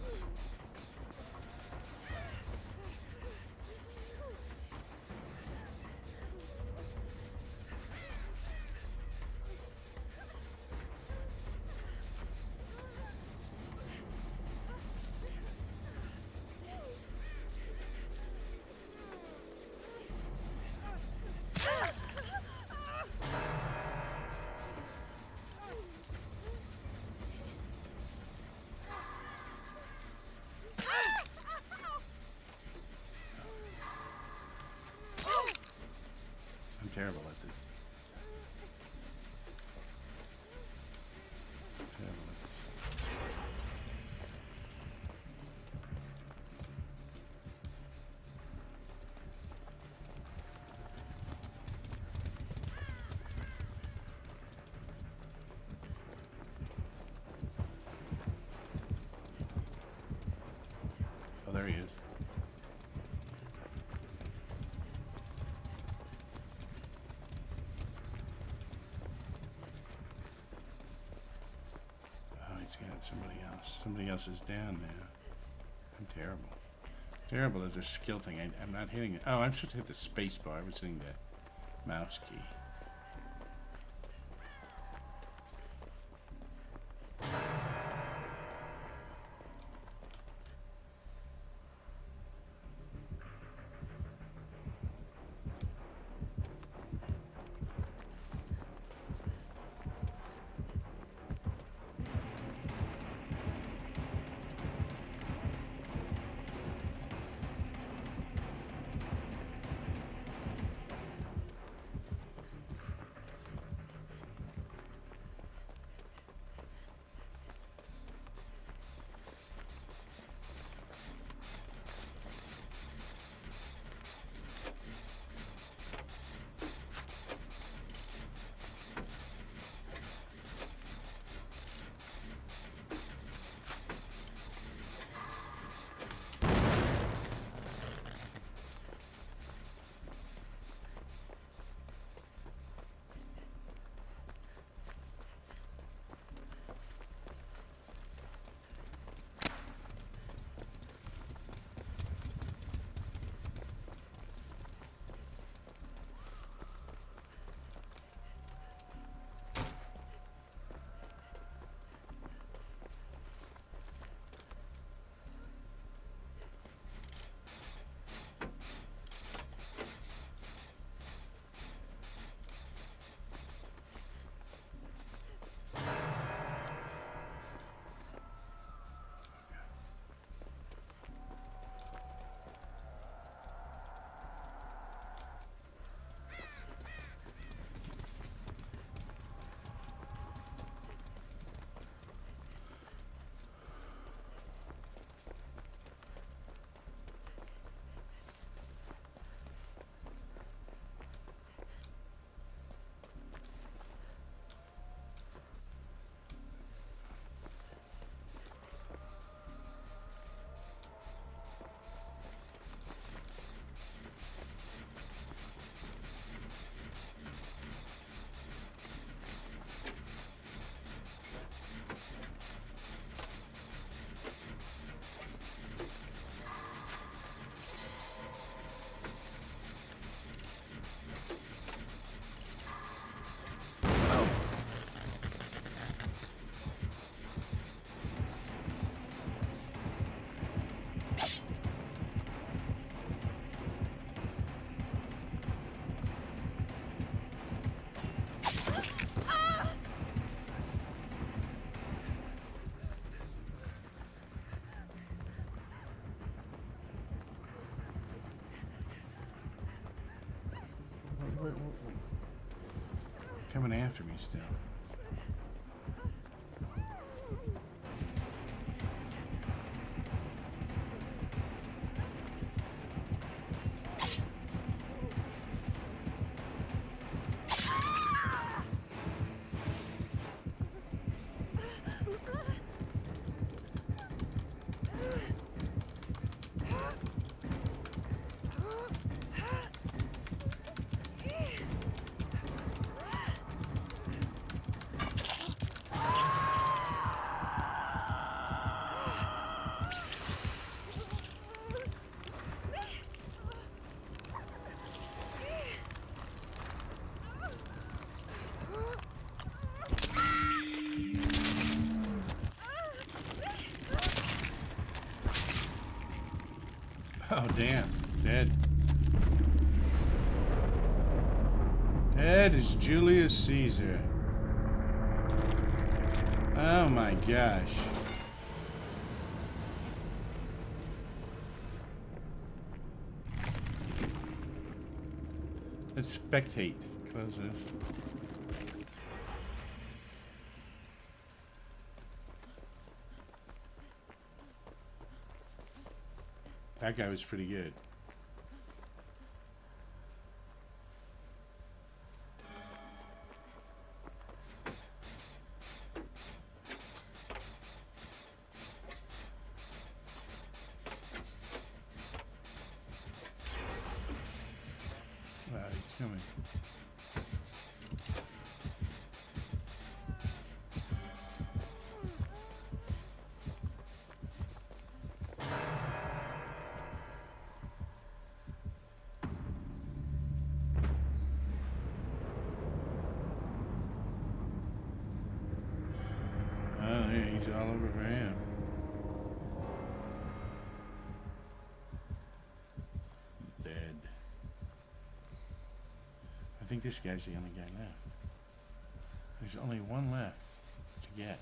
terrible at this. Terrible at this. Oh, there he is. Somebody else is down there. I'm terrible. Terrible at this skill thing. I'm not hitting it. Oh, I'm supposed to hit the space bar. I was hitting the mouse key. Coming after me still. Oh, damn. Dead. Dead is Julius Caesar. Oh my gosh. Let's spectate. Close this. That guy was pretty good. Wow, he's coming. Oh, yeah, he's all over for him. Dead. I think this guy's the only guy left. There's only one left to get.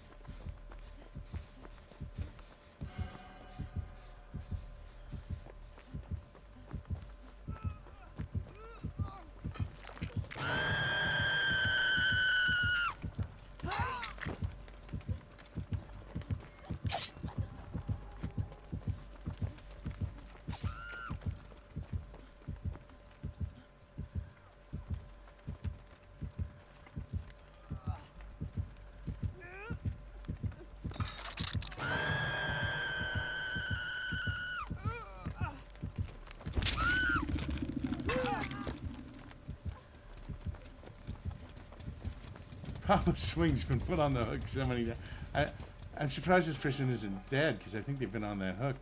Papa Swing's been put on the hook so many times. I'm surprised this person isn't dead, because I think they've been on that hook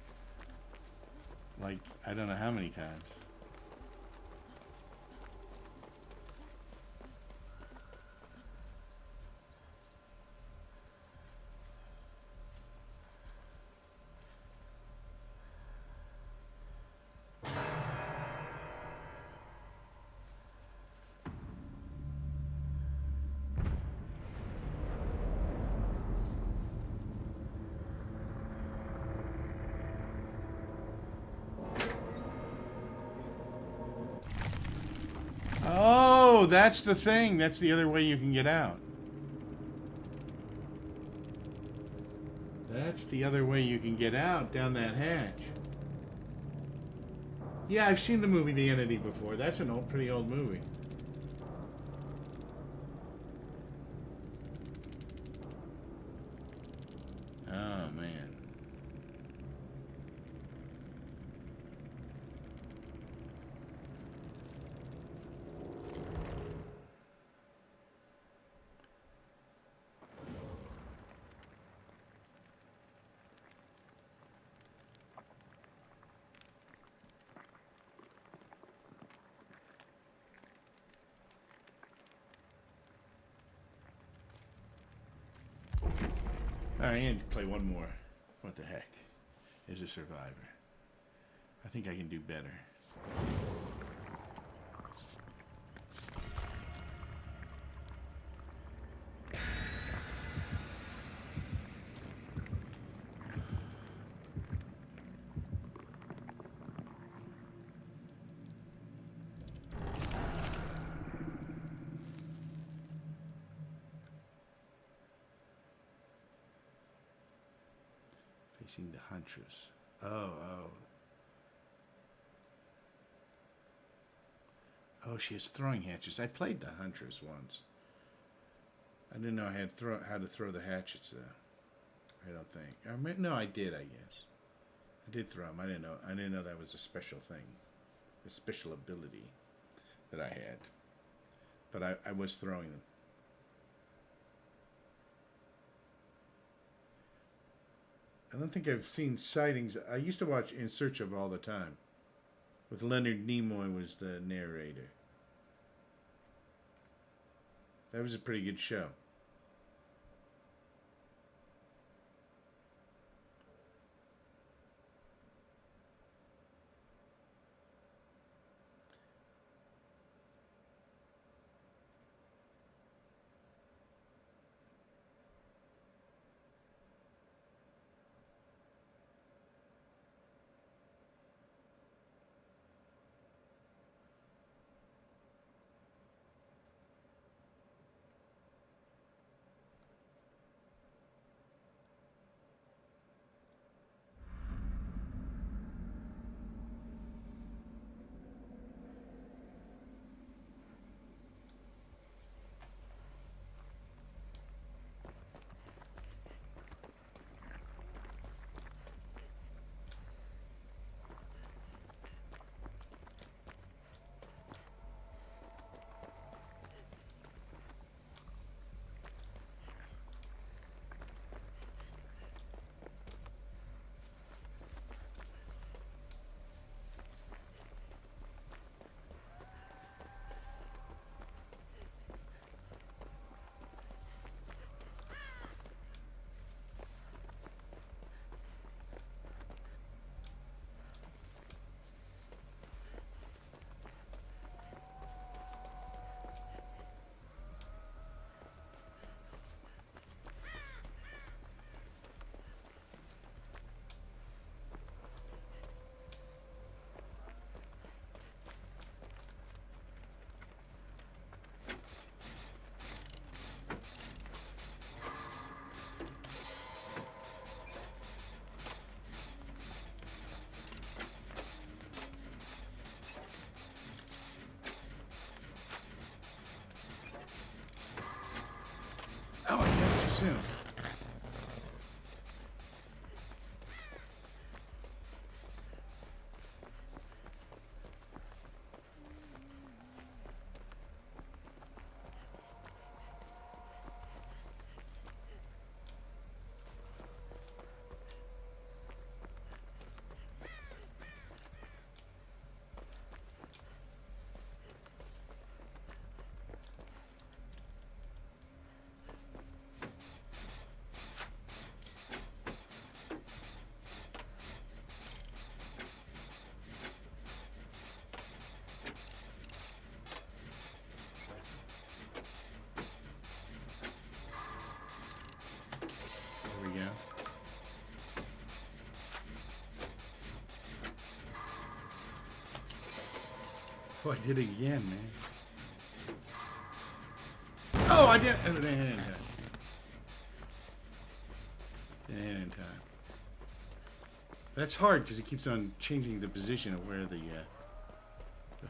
like I don't know how many times. Oh, that's the thing. That's the other way you can get out. That's the other way you can get out, down that hatch. Yeah, I've seen the movie The Entity before. That's an old, pretty old movie. Oh, man. Alright, I need to play one more. What the heck? Is a survivor. I think I can do better. Facing the Huntress. Oh. Oh, she has throwing hatchets. I played the Huntress once. I didn't know I had how to throw the hatchets, though. I don't think. No, I did, I guess. I did throw them. I didn't know that was a special thing. A special ability that I had. But I was throwing them. I don't think I've seen sightings. I used to watch In Search of all the time. With Leonard Nimoy was the narrator. That was a pretty good show. soon. There we go. Oh, I did it again, man. Oh, I did. Oh, they had in time. They had in time. That's hard because it keeps on changing the position of where the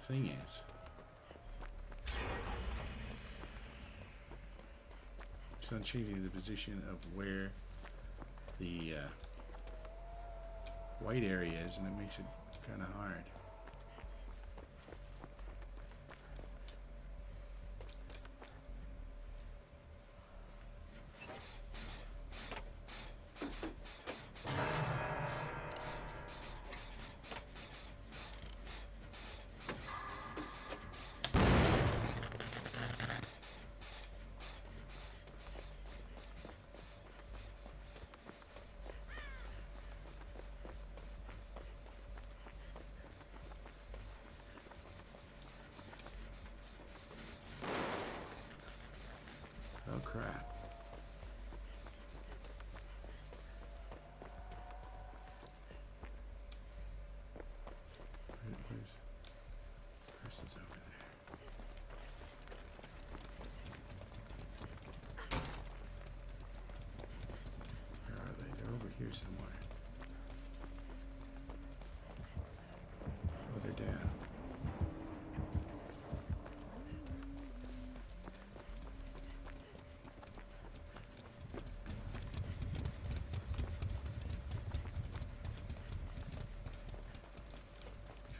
thing is. It's on changing the position of where the white area is, and it makes it kind of hard. Oh crap. Where's person's over there? Where are they? They're over here somewhere. Oh, they're down.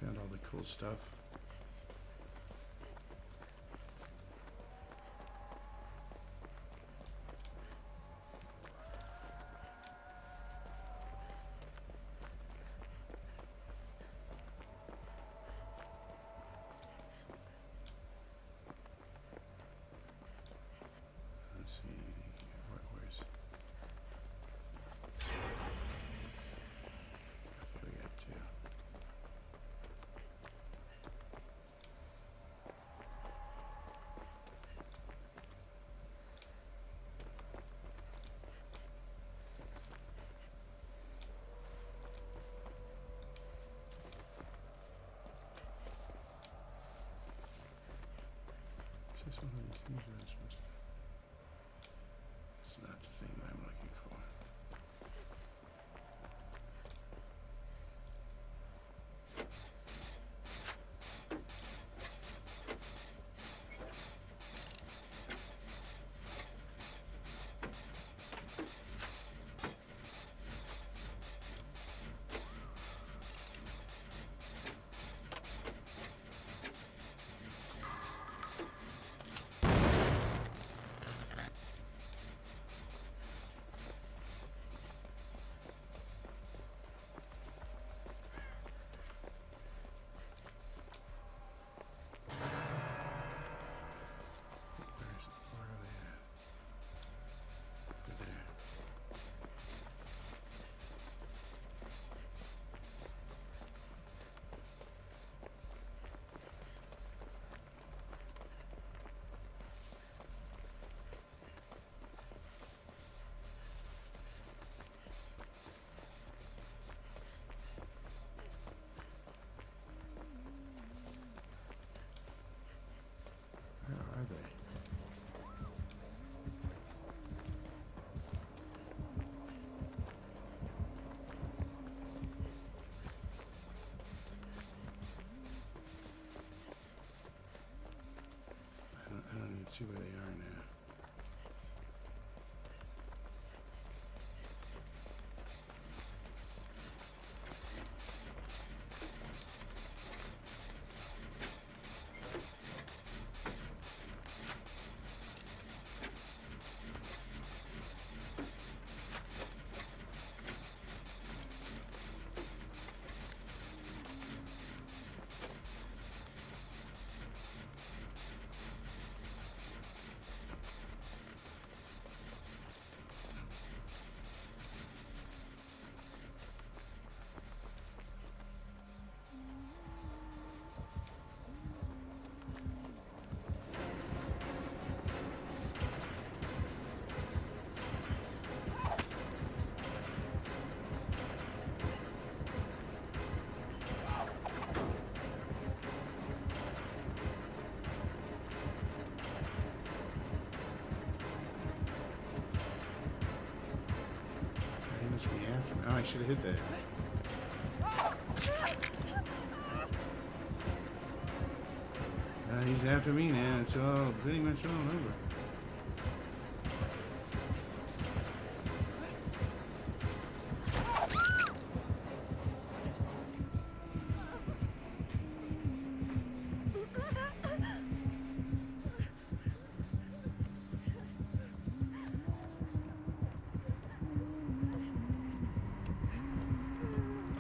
Found all the cool stuff. Let's see anything here. Where's... Okay, we got two. Is this one of these things that I'm supposed to... It's not the thing that I'm looking for. after me. Oh, I should have hit that. He's after me now. It's all pretty much all over.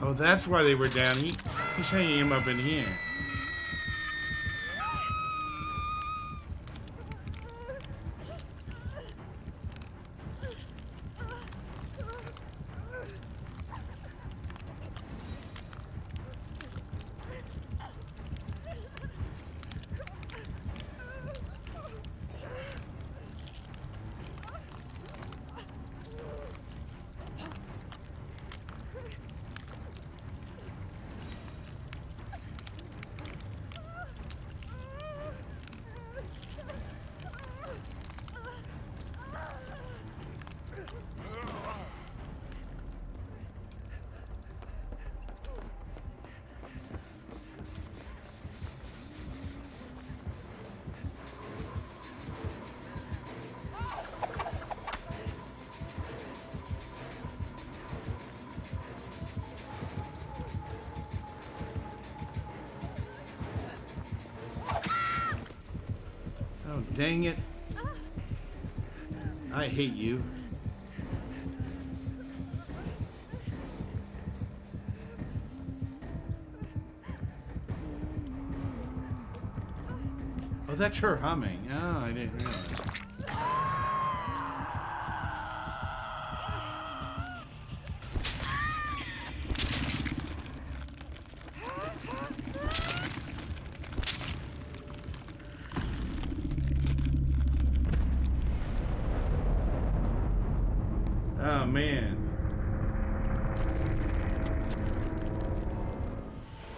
Oh, that's why they were down. He's hanging him up in here. Oh, dang it. I hate you. Oh, that's her humming. Oh, I didn't realize. Oh, man.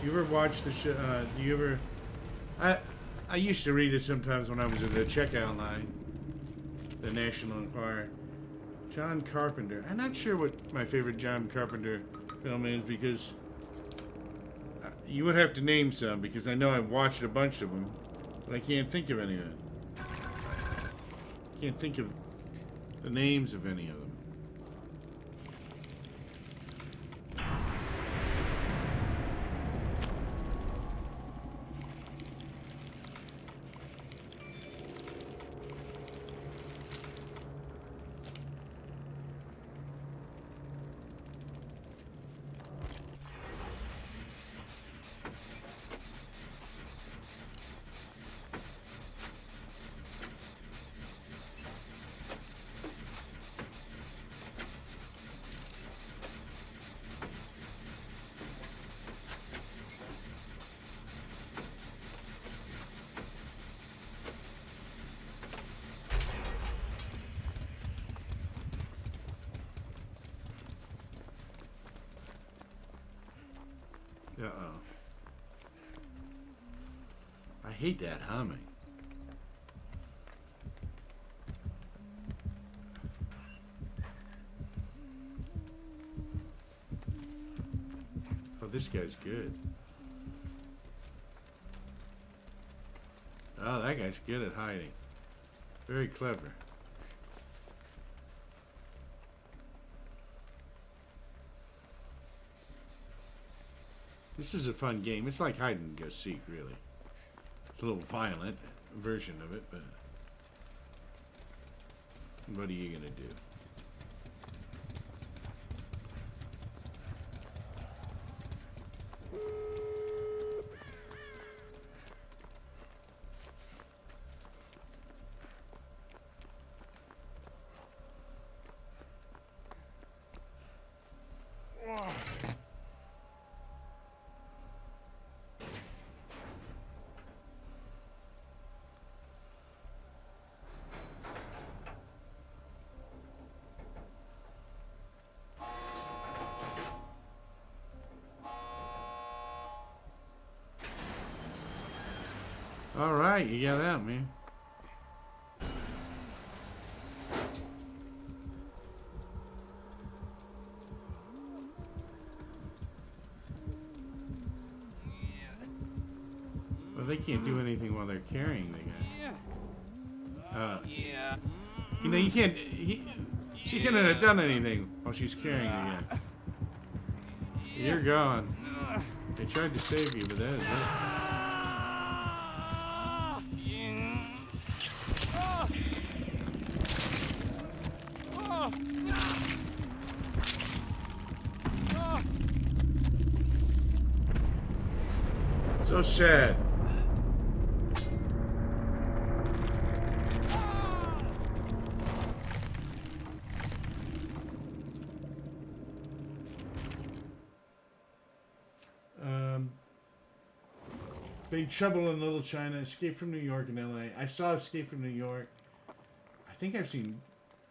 You ever watch the show? Do you ever... I used to read it sometimes when I was in the checkout line. The National Enquirer. John Carpenter. I'm not sure what my favorite John Carpenter film is because... you would have to name some because I know I've watched a bunch of them. But I can't think of any of them. Can't think of the names of any of them. Uh-oh. I hate that humming. Oh, this guy's good. Oh, that guy's good at hiding. Very clever. This is a fun game. It's like hide and go seek, really. It's a little violent version of it, but what are you gonna do? All right, you got out, man. Well, they can't do anything while they're carrying the guy. You know, you can't. She couldn't have done anything while she's carrying the guy. You're gone. They tried to save you, but that is it. So sad. Big Trouble in Little China, Escape from New York and L.A. I saw Escape from New York. I think I've seen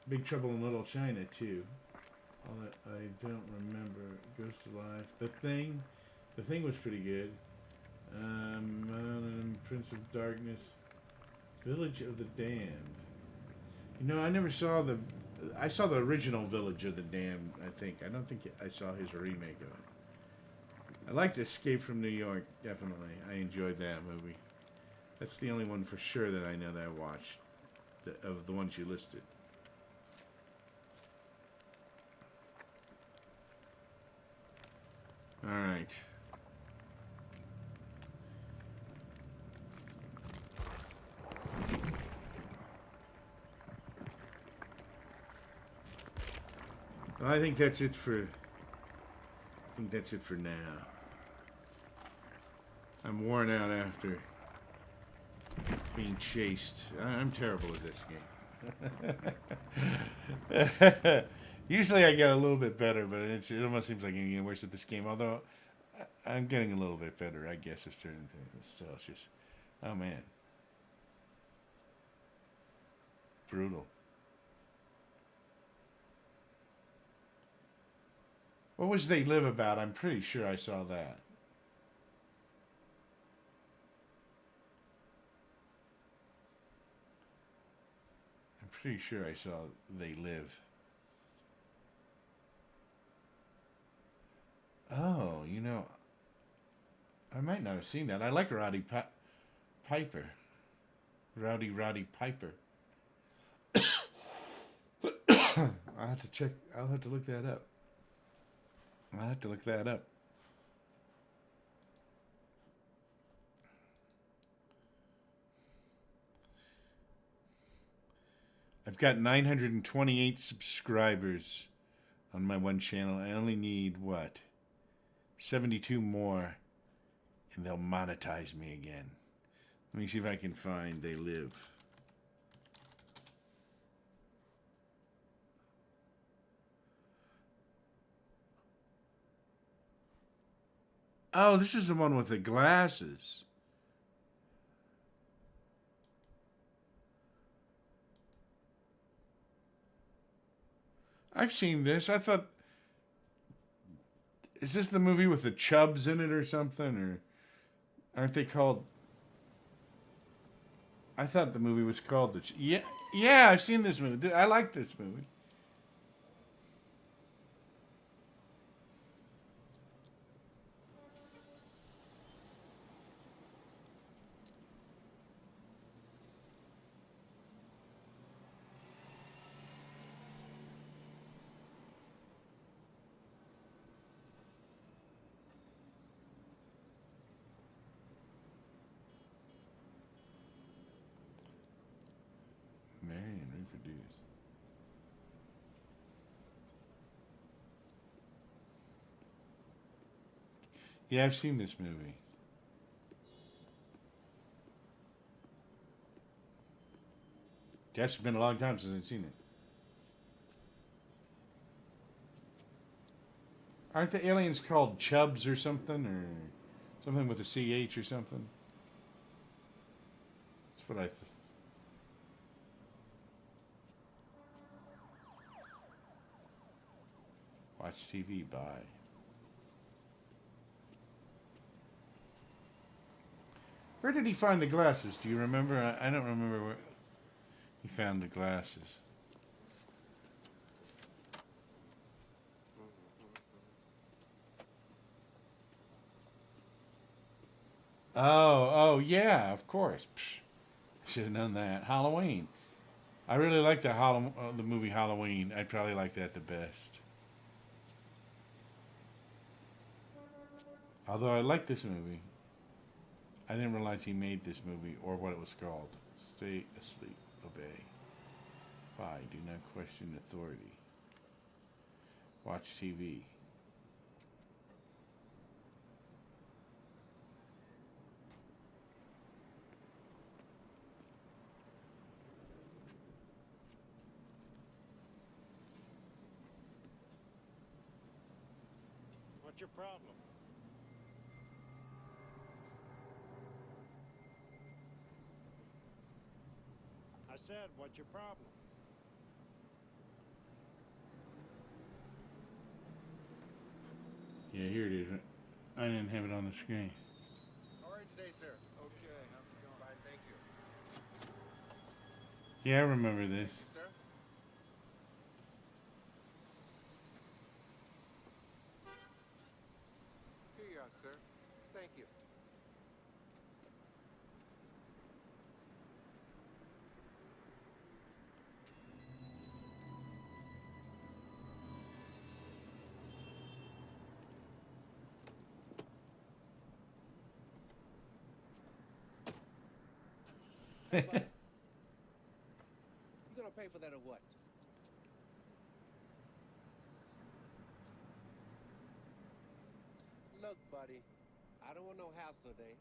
Big Trouble in Little China too. Although I don't remember. Ghost Alive. The Thing was pretty good. Prince of Darkness. Village of the Damned. You know, I never saw the... I saw the original Village of the Damned, I think. I don't think I saw his remake of it. I liked Escape from New York, definitely. I enjoyed that movie. That's the only one for sure that I know that I watched, of the ones you listed. All right. Well, I think that's it for now. I'm worn out after being chased. I'm terrible at this game. Usually I get a little bit better, but it almost seems like I'm getting worse at this game. Although I'm getting a little bit better, I guess, at certain things. But still, it's just, oh man, brutal. What was They Live About? I'm pretty sure I saw that. I'm pretty sure I saw They Live. Oh, you know, I might not have seen that. I like Piper. Rowdy Piper. I'll have to check. I'll have to look that up. I've got 928 subscribers on my one channel. I only need, 72 more, and they'll monetize me again. Let me see if I can find They Live. Oh, this is the one with the glasses. I've seen this. I thought... Is this the movie with the chubs in it or something? Or aren't they called... I thought the movie was called... Yeah, I've seen this movie. I like this movie. Marry and reproduce. Yeah, I've seen this movie. That's been a long time since I've seen it. Aren't the aliens called chubs or something? Or something with a CH or something? That's what I thought. Watch TV, bye. Where did he find the glasses? Do you remember? I don't remember where he found the glasses. Oh, yeah, of course. Psh, I should have known that. Halloween. I really like the movie Halloween. I probably like that the best. Although I like this movie, I didn't realize he made this movie or what it was called. Stay asleep, obey. Spy, do not question authority. Watch TV. What's your problem? I said, what's your problem? Yeah, here it is. I didn't have it on the screen. How are you today, sir? Okay, how's it going? Fine, thank you. Yeah, I remember this. Thank you, sir. Here you are, sir. Thank you. Buddy, you gonna pay for that or what? Look, buddy, I don't want no house today.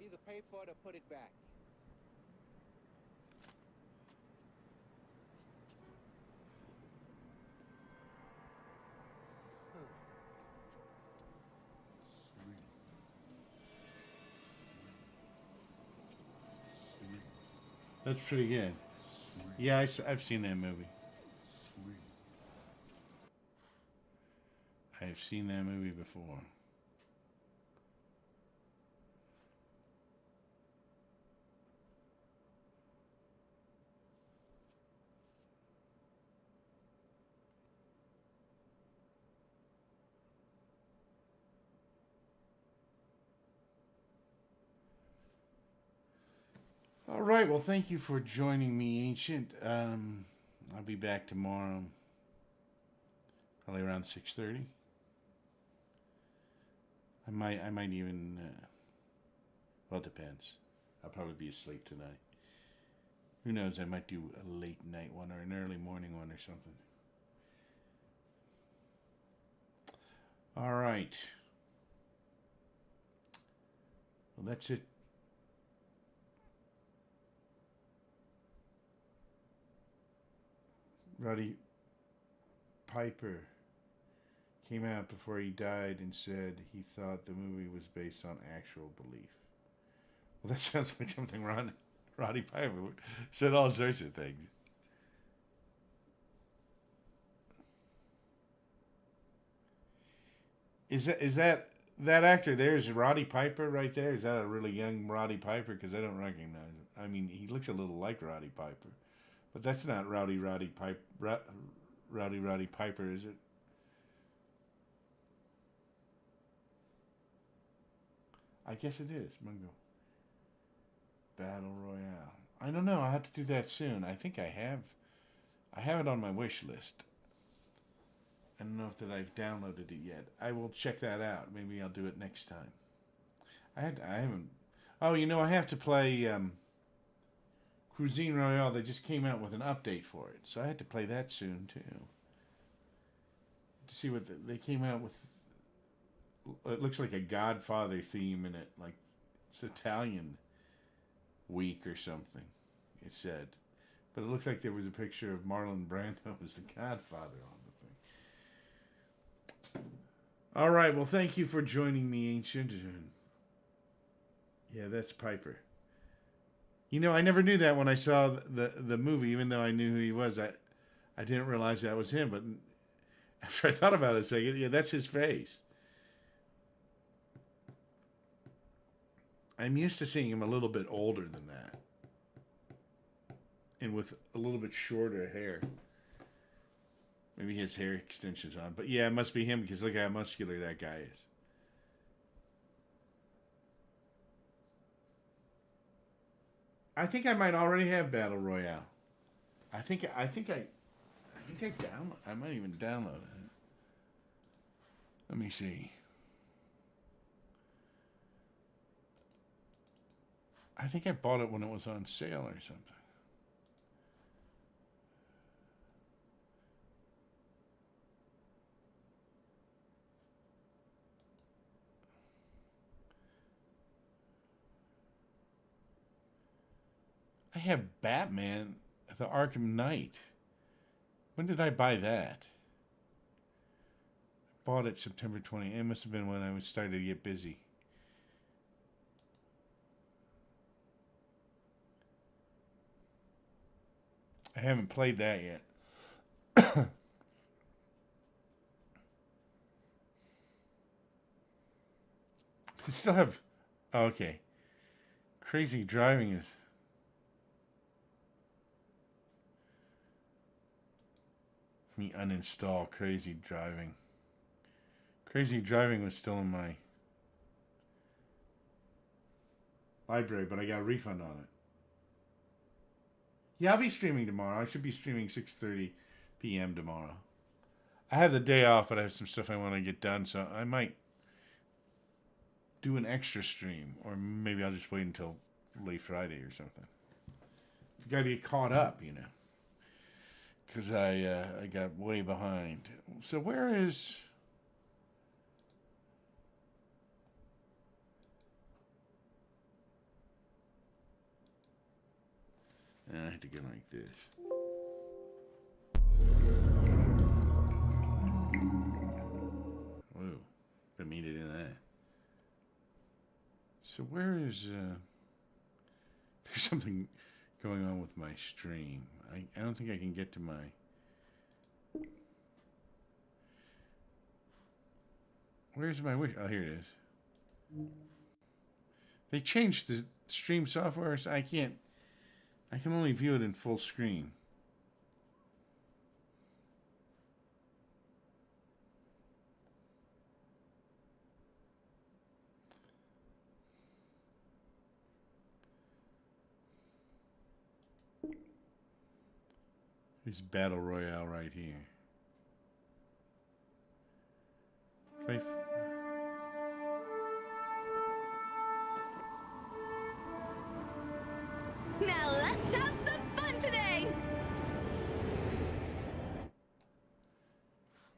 Either pay for it or put it back. That's pretty good. Yeah, I've seen that movie. I've seen that movie before. All right. Well, thank you for joining me, Ancient. I'll be back tomorrow, probably around 6:30. I might even. Well, it depends. I'll probably be asleep tonight. Who knows? I might do a late night one or an early morning one or something. All right. Well, that's it. Roddy Piper came out before he died and said he thought the movie was based on actual belief. Well, that sounds like something Roddy Piper said all sorts of things. Is that actor there? Is Roddy Piper right there? Is that a really young Roddy Piper? Because I don't recognize him. I mean, he looks a little like Roddy Piper, but that's not Roddy Piper, is it? I guess it is. Mungo Battle Royale. I don't know. I'll have to do that soon. I think I have. I have it on my wish list. I don't know if that I've downloaded it yet. I will check that out. Maybe I'll do it next time. I haven't. Oh, I have to play Cuisine Royale. They just came out with an update for it, so I had to play that soon too. To see what they came out with. It looks like a Godfather theme in it, like it's Italian week or something. It said, but it looks like there was a picture of Marlon Brando as the Godfather on the thing. All right. Well, thank you for joining me, Ancient. Yeah, that's Piper. I never knew that when I saw the movie, even though I knew who he was. I didn't realize that was him. But after I thought about it a second, yeah, that's his face. I'm used to seeing him a little bit older than that, and with a little bit shorter hair. Maybe his hair extensions on, but yeah, it must be him because look how muscular that guy is. I think I might already have Battle Royale. I think I download. I might even download it. Let me see. I think I bought it when it was on sale or something. I have Batman, the Arkham Knight. When did I buy that? I bought it September 20. It must have been when I was starting to get busy. I haven't played that yet. I still have... Oh, okay. Crazy Driving is... Let me uninstall Crazy Driving. Crazy Driving was still in my library, but I got a refund on it. Yeah, I'll be streaming tomorrow. I should be streaming 6:30 p.m. tomorrow. I have the day off, but I have some stuff I want to get done, so I might do an extra stream, or maybe I'll just wait until late Friday or something. I've got to get caught up, you know, because I got way behind. So where is... I have to get like this. Whoa, didn't mean to do that. So where is there's something going on with my stream. I don't think I can get to my... Where's my wish? Oh, here it is. They changed the stream software, so I can only view it in full screen. There's Battle Royale right here. Now let's have some fun today!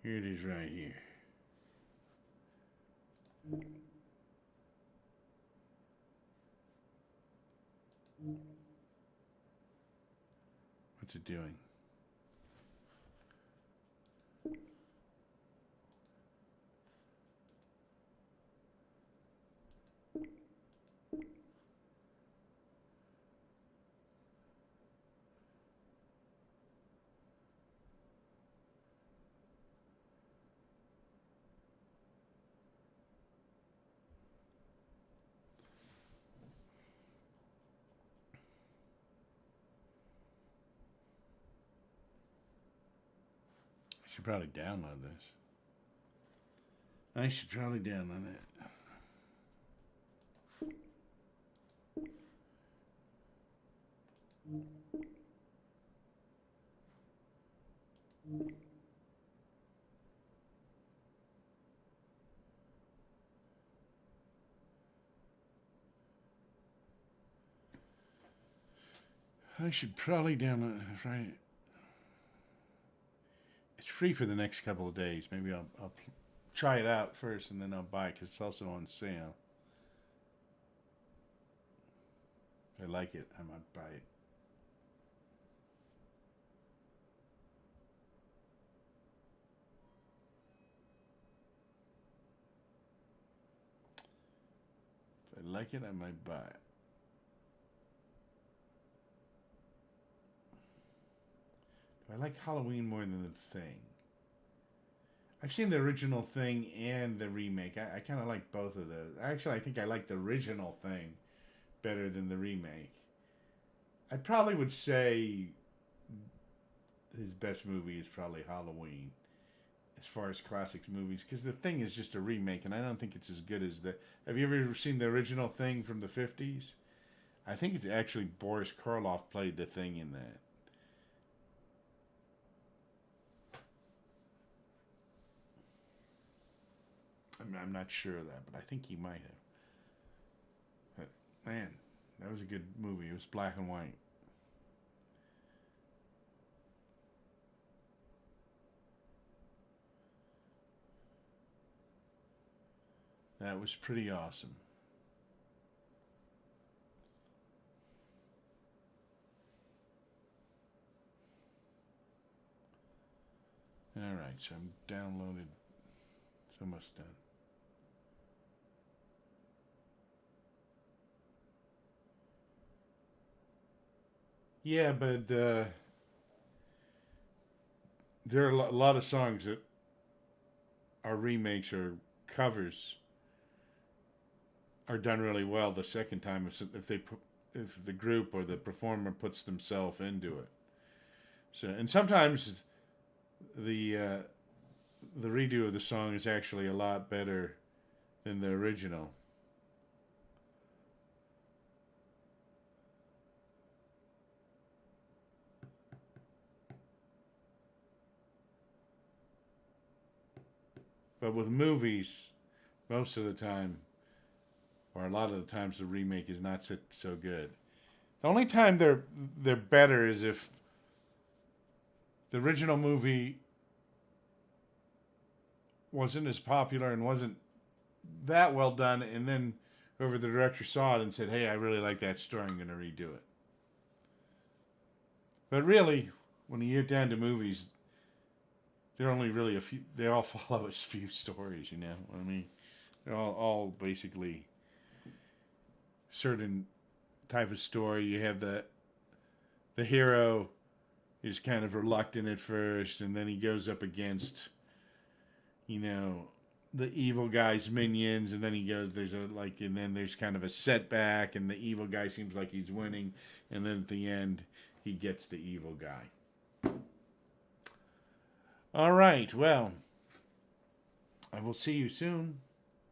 Here it is right here. What's it doing? I should probably download this. I should probably download it. I should probably download it. Right. It's free for the next couple of days. Maybe I'll try it out first and then I'll buy it because it's also on sale. If I like it, I might buy it. If I like it, I might buy it. I like Halloween more than The Thing. I've seen the original Thing and the remake. I kind of like both of those. Actually, I think I like the original Thing better than the remake. I probably would say his best movie is probably Halloween as far as classics movies, because The Thing is just a remake, and I don't think it's as good as the... Have you ever seen the original Thing from the 50s? I think it's actually Boris Karloff played the thing in that. I'm not sure of that, but I think he might have. But, man, that was a good movie. It was black and white. That was pretty awesome. All right, so I'm downloaded. It's almost done. Yeah, but there are a lot of songs that are remakes or covers are done really well the second time if the group or the performer puts themselves into it. So, and sometimes the redo of the song is actually a lot better than the original. But with movies, most of the time, or a lot of the times, the remake is not so good. The only time they're better is if the original movie wasn't as popular and wasn't that well done, and then whoever the director saw it and said, "Hey, I really like that story. I'm going to redo it." But really, when you get down to movies, they're only really a few. They all follow a few stories, you know. I mean, they're all basically certain type of story. You have the hero is kind of reluctant at first, and then he goes up against, you know, the evil guy's minions, and then he goes. And then there's kind of a setback, and the evil guy seems like he's winning, and then at the end, he gets the evil guy. All right, well, I will see you soon.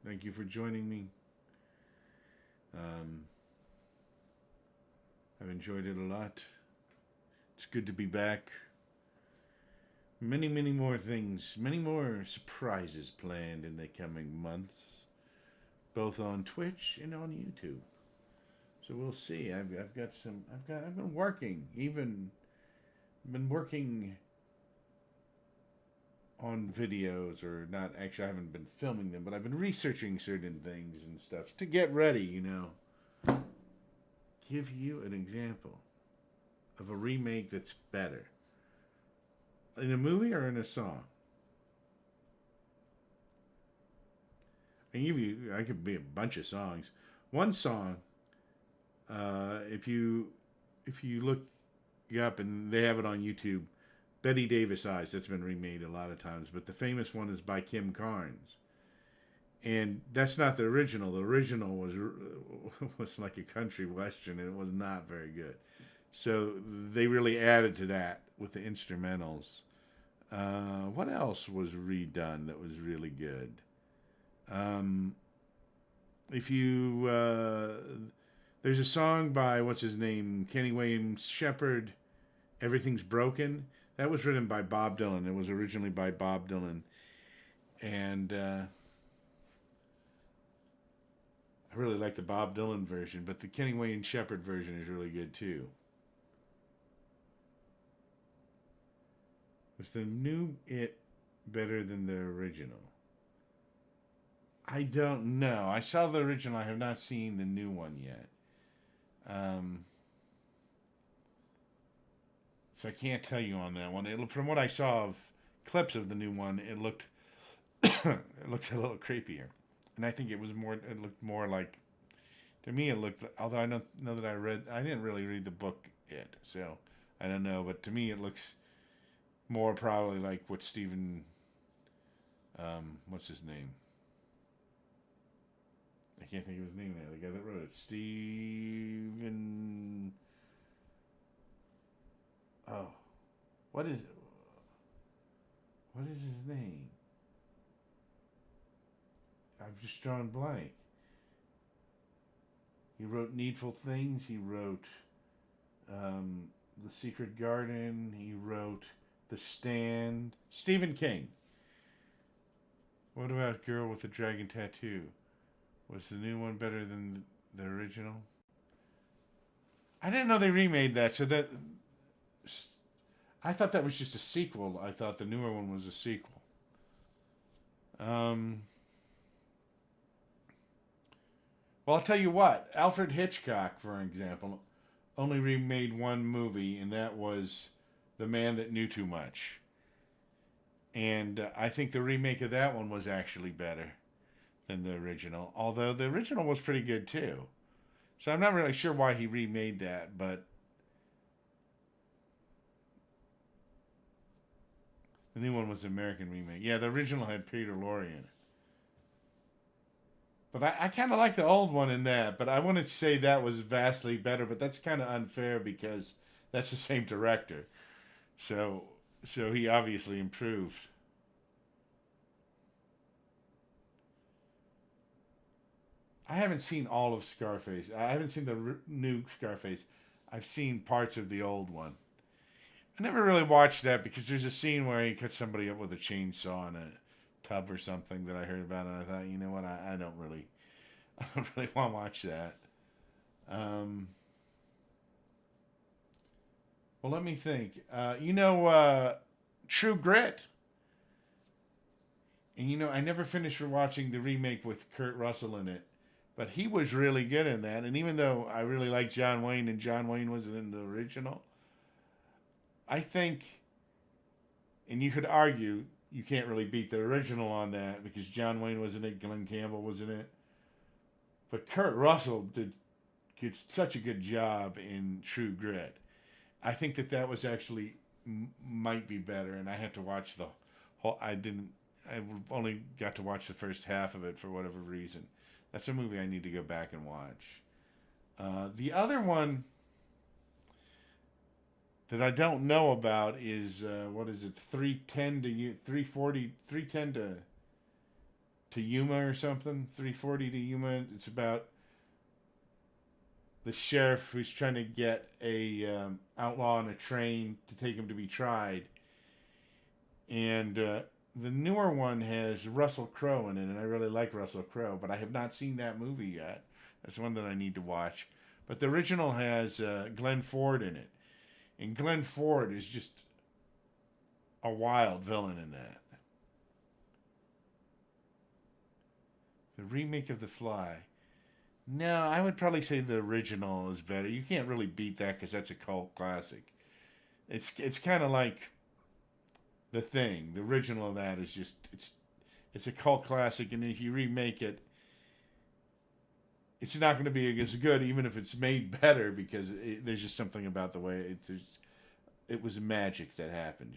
Thank you for joining me. I've enjoyed it a lot. It's good to be back. Many, many more things, many more surprises planned in the coming months, both on Twitch and on YouTube. So we'll see. I've been working, on videos, or not, actually I haven't been filming them, but I've been researching certain things and stuff to get ready, you know. Give you an example of a remake that's better. In a movie or in a song? I could be a bunch of songs. One song, if you look up, and they have it on YouTube, Betty Davis Eyes, that's been remade a lot of times, but the famous one is by Kim Carnes. And that's not the original. The original was like a country western, and it was not very good. So they really added to that with the instrumentals. What else was redone that was really good? There's a song by, what's his name, Kenny Williams Shepherd, Everything's Broken. That was written by Bob Dylan. It was originally by Bob Dylan. And I really like the Bob Dylan version, but the Kenny Wayne Shepherd version is really good too. Was the new It better than the original? I don't know. I saw the original. I have not seen the new one yet. So I can't tell you on that one. From what I saw of clips of the new one, it looked a little creepier, and I think it looked more like, to me it looked. Although I don't know that I didn't really read the book yet, so I don't know. But to me, it looks more probably like what Stephen, what's his name? I can't think of his name now. The guy that wrote it, Stephen. Oh, what is his name? I've just drawn blank. He wrote Needful Things. He wrote The Secret Garden. He wrote The Stand. Stephen King. What about Girl with the Dragon Tattoo? Was the new one better than the original? I didn't know they remade that, so that... I thought that was just a sequel. I thought the newer one was a sequel. Well, I'll tell you what. Alfred Hitchcock, for example, only remade one movie, and that was The Man That Knew Too Much. And I think the remake of that one was actually better than the original, although the original was pretty good too. So I'm not really sure why he remade that, but the new one was the American remake. Yeah, the original had Peter Lorre in it. But I kind of like the old one in that, but I wouldn't say that was vastly better, but that's kind of unfair because that's the same director. So he obviously improved. I haven't seen all of Scarface. I haven't seen the new Scarface. I've seen parts of the old one. I never really watched that because there's a scene where he cuts somebody up with a chainsaw in a tub or something that I heard about, and I thought, you know what, I don't really want to watch that. Well, let me think. True Grit. And I never finished watching the remake with Kurt Russell in it, but he was really good in that. And even though I really like John Wayne, and John Wayne was in the original, I think, and you could argue, you can't really beat the original on that because John Wayne was in it, Glenn Campbell was in it. But Kurt Russell did such a good job in True Grit. I think that was actually might be better, and I had to watch the whole. I only got to watch the first half of it for whatever reason. That's a movie I need to go back and watch. The other one that I don't know about is what is it? 310 to Yuma or something. 340 to Yuma. It's about the sheriff who's trying to get a outlaw on a train to take him to be tried. And the newer one has Russell Crowe in it, and I really like Russell Crowe, but I have not seen that movie yet. That's one that I need to watch. But the original has Glenn Ford in it. And Glenn Ford is just a wild villain in that. The remake of The Fly. No, I would probably say the original is better. You can't really beat that because that's a cult classic. It's kind of like The Thing. The original of that is just it's a cult classic, and if you remake it, it's not going to be as good, even if it's made better, because there's just something about the way it was magic that happened,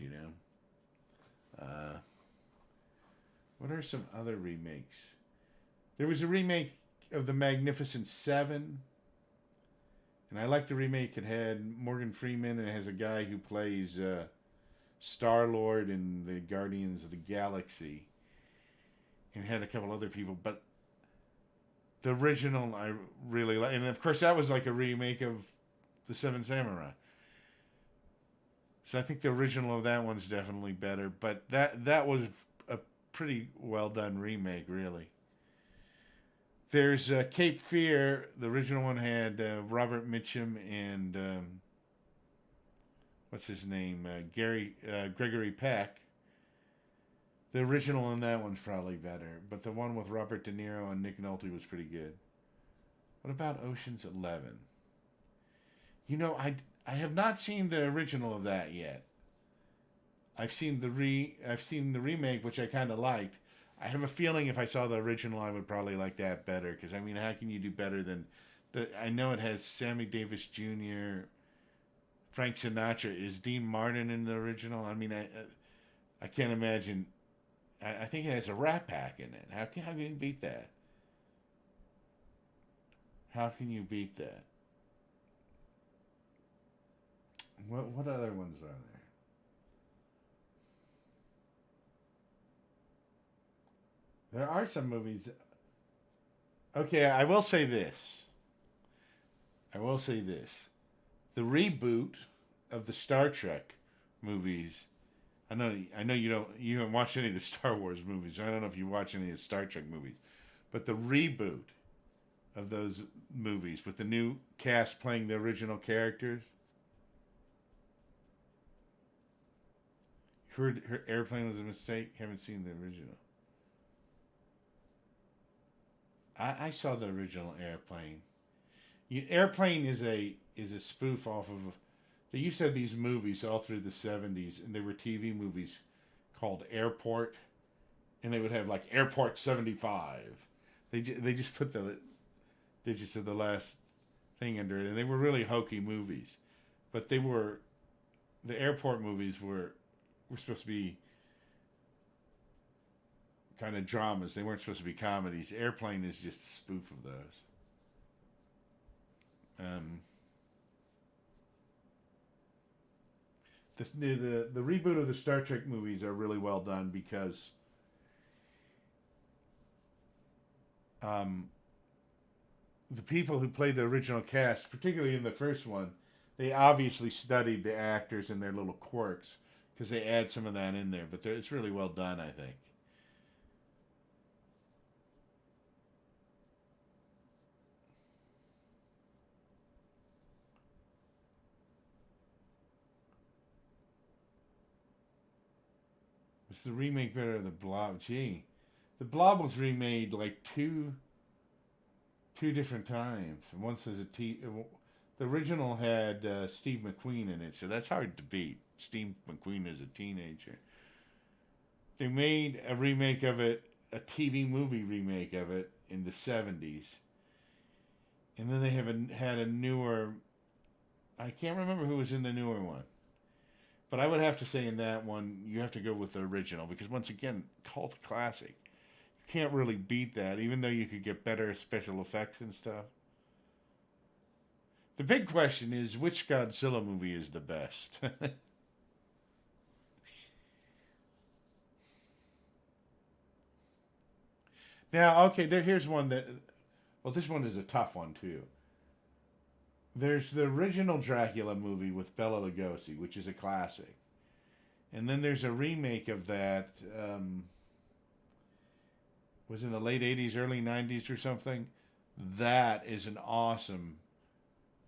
What are some other remakes? There was a remake of The Magnificent Seven, and I like the remake. It had Morgan Freeman, and it has a guy who plays Star-Lord in the Guardians of the Galaxy, and it had a couple other people, but the original I really like, and of course that was like a remake of The Seven Samurai. So I think the original of that one's definitely better, but that was a pretty well done remake, really. There's Cape Fear. The original one had Robert Mitchum and what's his name, Gregory Peck. The original on that one's probably better, but the one with Robert De Niro and Nick Nolte was pretty good. What about Ocean's 11? I have not seen the original of that yet. I've seen the remake, which I kind of liked. I have a feeling if I saw the original, I would probably like that better, because how can you do better than I know it has Sammy Davis Jr., Frank Sinatra. Is Dean Martin in the original? I can't imagine. I think it has a Rat Pack in it. How can you beat that? How can you beat that? What other ones are there? There are some movies. Okay, I will say this. I will say this. The reboot of the Star Trek movies. I know you haven't watched any of the Star Wars movies. I don't know if you watch any of the Star Trek movies. But the reboot of those movies with the new cast playing the original characters. Her Airplane was a mistake. Haven't seen the original. I saw the original Airplane. Airplane is a spoof off of. They used to have these movies all through the 70s, and they were TV movies called Airport, and they would have like Airport 75. They just put the digits of the last thing under it, and they were really hokey movies, but the Airport movies were supposed to be kind of dramas. They weren't supposed to be comedies. Airplane is just a spoof of those. The reboot of the Star Trek movies are really well done because the people who played the original cast, particularly in the first one, they obviously studied the actors and their little quirks because they add some of that in there. But it's really well done, I think. Was the remake better of the Blob? Gee, the Blob was remade like two different times. Once was the original had Steve McQueen in it, so that's hard to beat. Steve McQueen as a teenager. They made a remake of it, a TV movie remake of it in the 70s, and then they had a newer. I can't remember who was in the newer one. But I would have to say in that one, you have to go with the original because, once again, cult classic. You can't really beat that, even though you could get better special effects and stuff. The big question is, which Godzilla movie is the best? Now, okay, here's one that... Well, this one is a tough one, too. There's the original Dracula movie with Bela Lugosi, which is a classic. And then there's a remake of that, was in the late 80s, early 90s or something. That is an awesome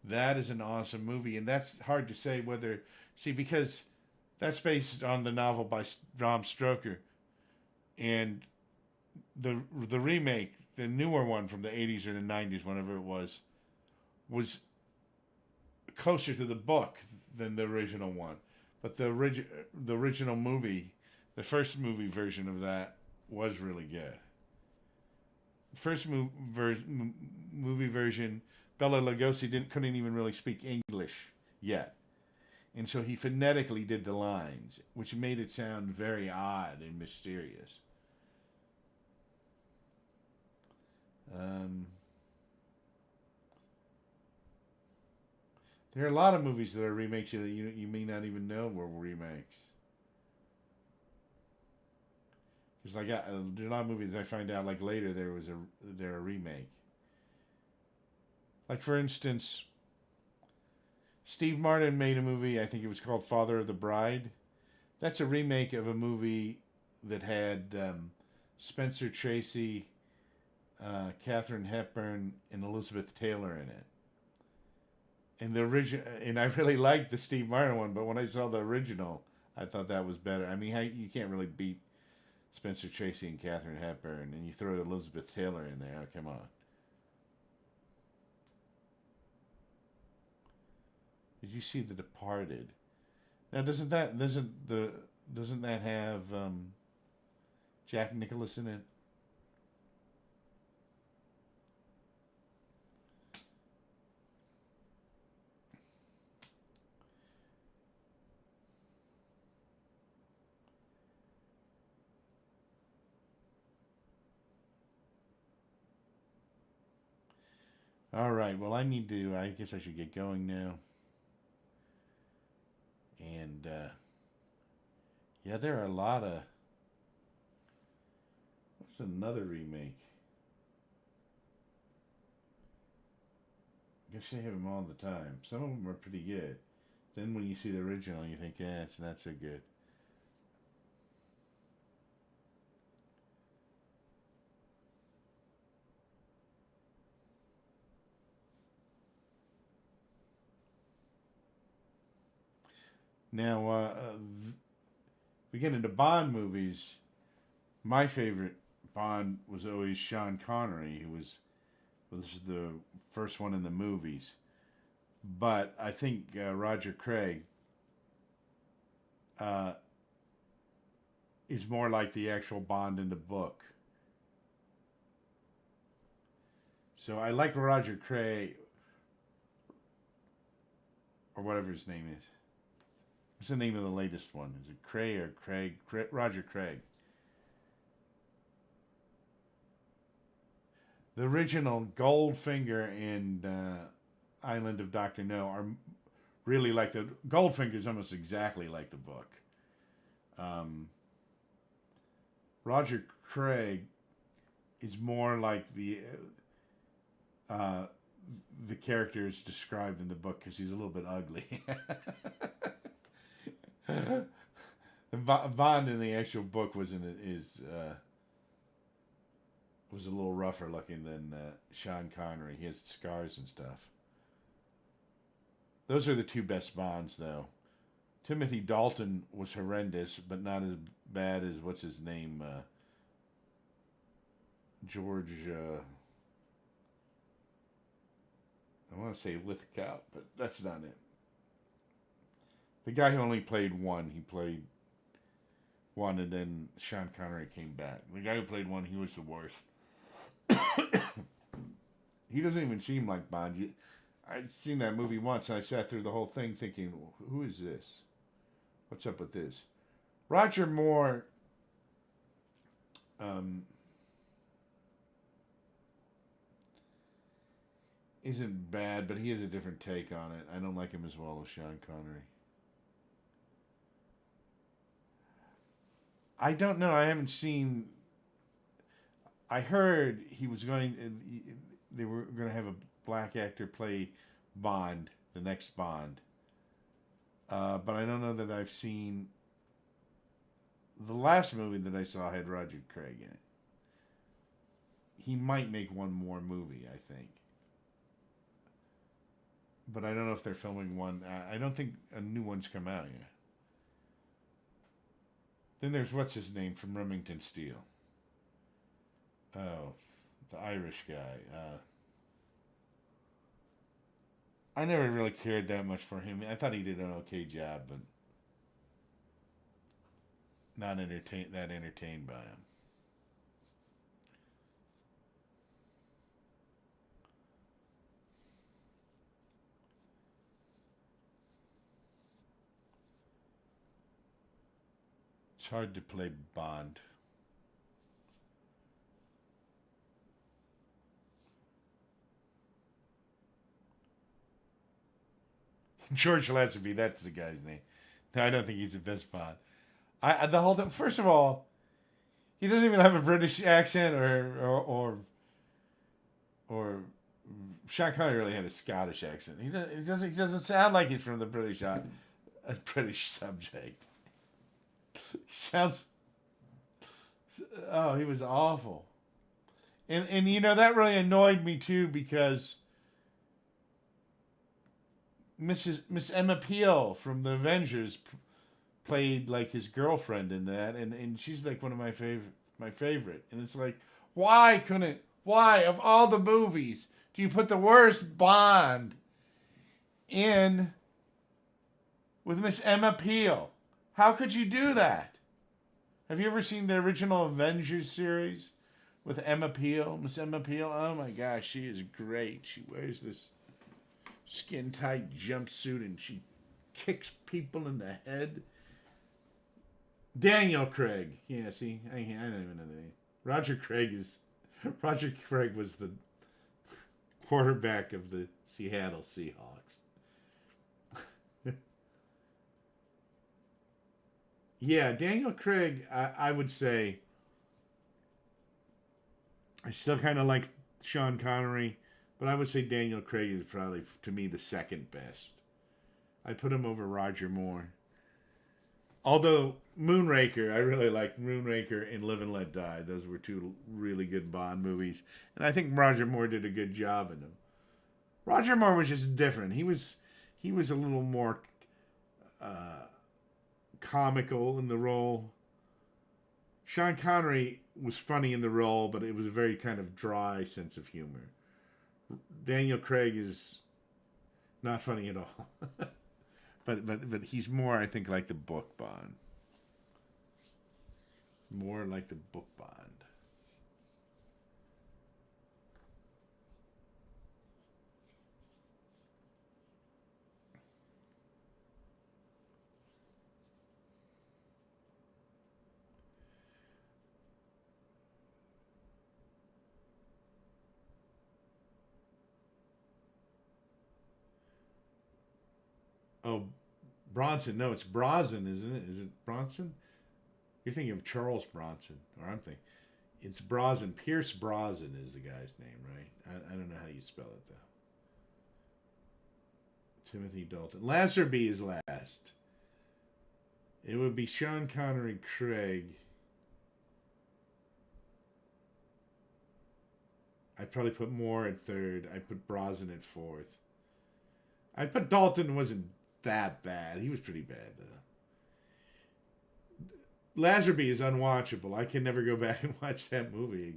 movie. And that's hard to say whether... See, because that's based on the novel by Bram Stoker. And the remake, the newer one from the 80s or the 90s, whenever it was closer to the book than the original one, but the original movie, the first movie version of that was really good. The first movie version, Bela Lugosi couldn't even really speak English yet, and so he phonetically did the lines, which made it sound very odd and mysterious. There are a lot of movies that are remakes that you may not even know were remakes. Because there are a lot of movies I find out like later they're a remake. Like, for instance, Steve Martin made a movie, I think it was called Father of the Bride. That's a remake of a movie that had Spencer Tracy, Katharine Hepburn, and Elizabeth Taylor in it. And and I really liked the Steve Martin one, but when I saw the original, I thought that was better. I mean, you can't really beat Spencer Tracy and Katharine Hepburn, and you throw Elizabeth Taylor in there. Oh, come on. Did you see The Departed? Now, doesn't that have Jack Nicklaus in it? All right. Well, I guess I should get going now. And, yeah, there are a lot of... What's another remake? I wish they have them all the time. Some of them are pretty good. Then when you see the original, you think, yeah, it's not so good. Now, we get into Bond movies. My favorite Bond was always Sean Connery, who was the first one in the movies. But I think Roger Craig is more like the actual Bond in the book. So I like Roger Craig, or whatever his name is. What's the name of the latest one? Is it Craig or Craig? Roger Craig. The original Goldfinger and Island of Dr. No are really like the... Goldfinger's almost exactly like the book. Roger Craig is more like the character is described in the book because he's a little bit ugly. Bond in the actual book was a little rougher looking than Sean Connery. He has scars and stuff. Those are the two best Bonds, though. Timothy Dalton was horrendous, but not as bad as what's his name, George. I want to say Lithgow, but that's not it. The guy who only played one, he played one, and then Sean Connery came back. The guy who played one, he was the worst. He doesn't even seem like Bond. I'd seen that movie once, and I sat through the whole thing thinking, who is this? What's up with this? Roger Moore isn't bad, but he has a different take on it. I don't like him as well as Sean Connery. I don't know. I haven't seen... I heard he was going... They were going to have a black actor play Bond, the next Bond. But I don't know that I've seen... The last movie that I saw had Roger Craig in it. He might make one more movie, I think. But I don't know if they're filming one. I don't think a new one's come out yet. Then there's what's his name from Remington Steele. Oh, the Irish guy. I never really cared that much for him. I thought he did an okay job, but not entertained by him. It's hard to play Bond. George Lazenby, that's the guy's name. No, I don't think he's the best Bond. The whole time, first of all, he doesn't even have a British accent, or Sean Connery really had a Scottish accent. He doesn't sound like he's from the British subject. He sounds... Oh, he was awful. And you know, that really annoyed me too, because Miss Emma Peel from the Avengers played like his girlfriend in that, and she's like one of my favorite. And it's like, why of all the movies do you put the worst Bond in with Miss Emma Peel? How could you do that? Have you ever seen the original Avengers series with Emma Peel? Miss Emma Peel? Oh my gosh, she is great. She wears this skin-tight jumpsuit and she kicks people in the head. Daniel Craig. Yeah, see? I don't even know the name. Roger Craig was the quarterback of the Seattle Seahawks. Yeah, Daniel Craig, I would say, I still kind of like Sean Connery, But I would say Daniel Craig is probably, to me, the second best. I'd put him over Roger Moore. Although Moonraker, I really liked Moonraker and Live and Let Die. Those were two really good Bond movies. And I think Roger Moore did a good job in them. Roger Moore was just different. He was a little more comical in the role. Sean Connery was funny in the role, but it was a very kind of dry sense of humor. Daniel Craig is not funny at all. but he's more, I think, like the book Bond. More like the book Bond. Oh, Bronson. No, it's Brosnan, isn't it? Is it Bronson? You're thinking of Charles Bronson, or I'm thinking it's Brosnan. Pierce Brosnan is the guy's name, right? I don't know how you spell it though. Timothy Dalton. Lazenby is last. It would be Sean Connery, Craig. I'd probably put Moore at third. I'd put Brosnan at fourth. I'd put Dalton wasn't that bad. He was pretty bad though. Lazenby is unwatchable. I can never go back and watch that movie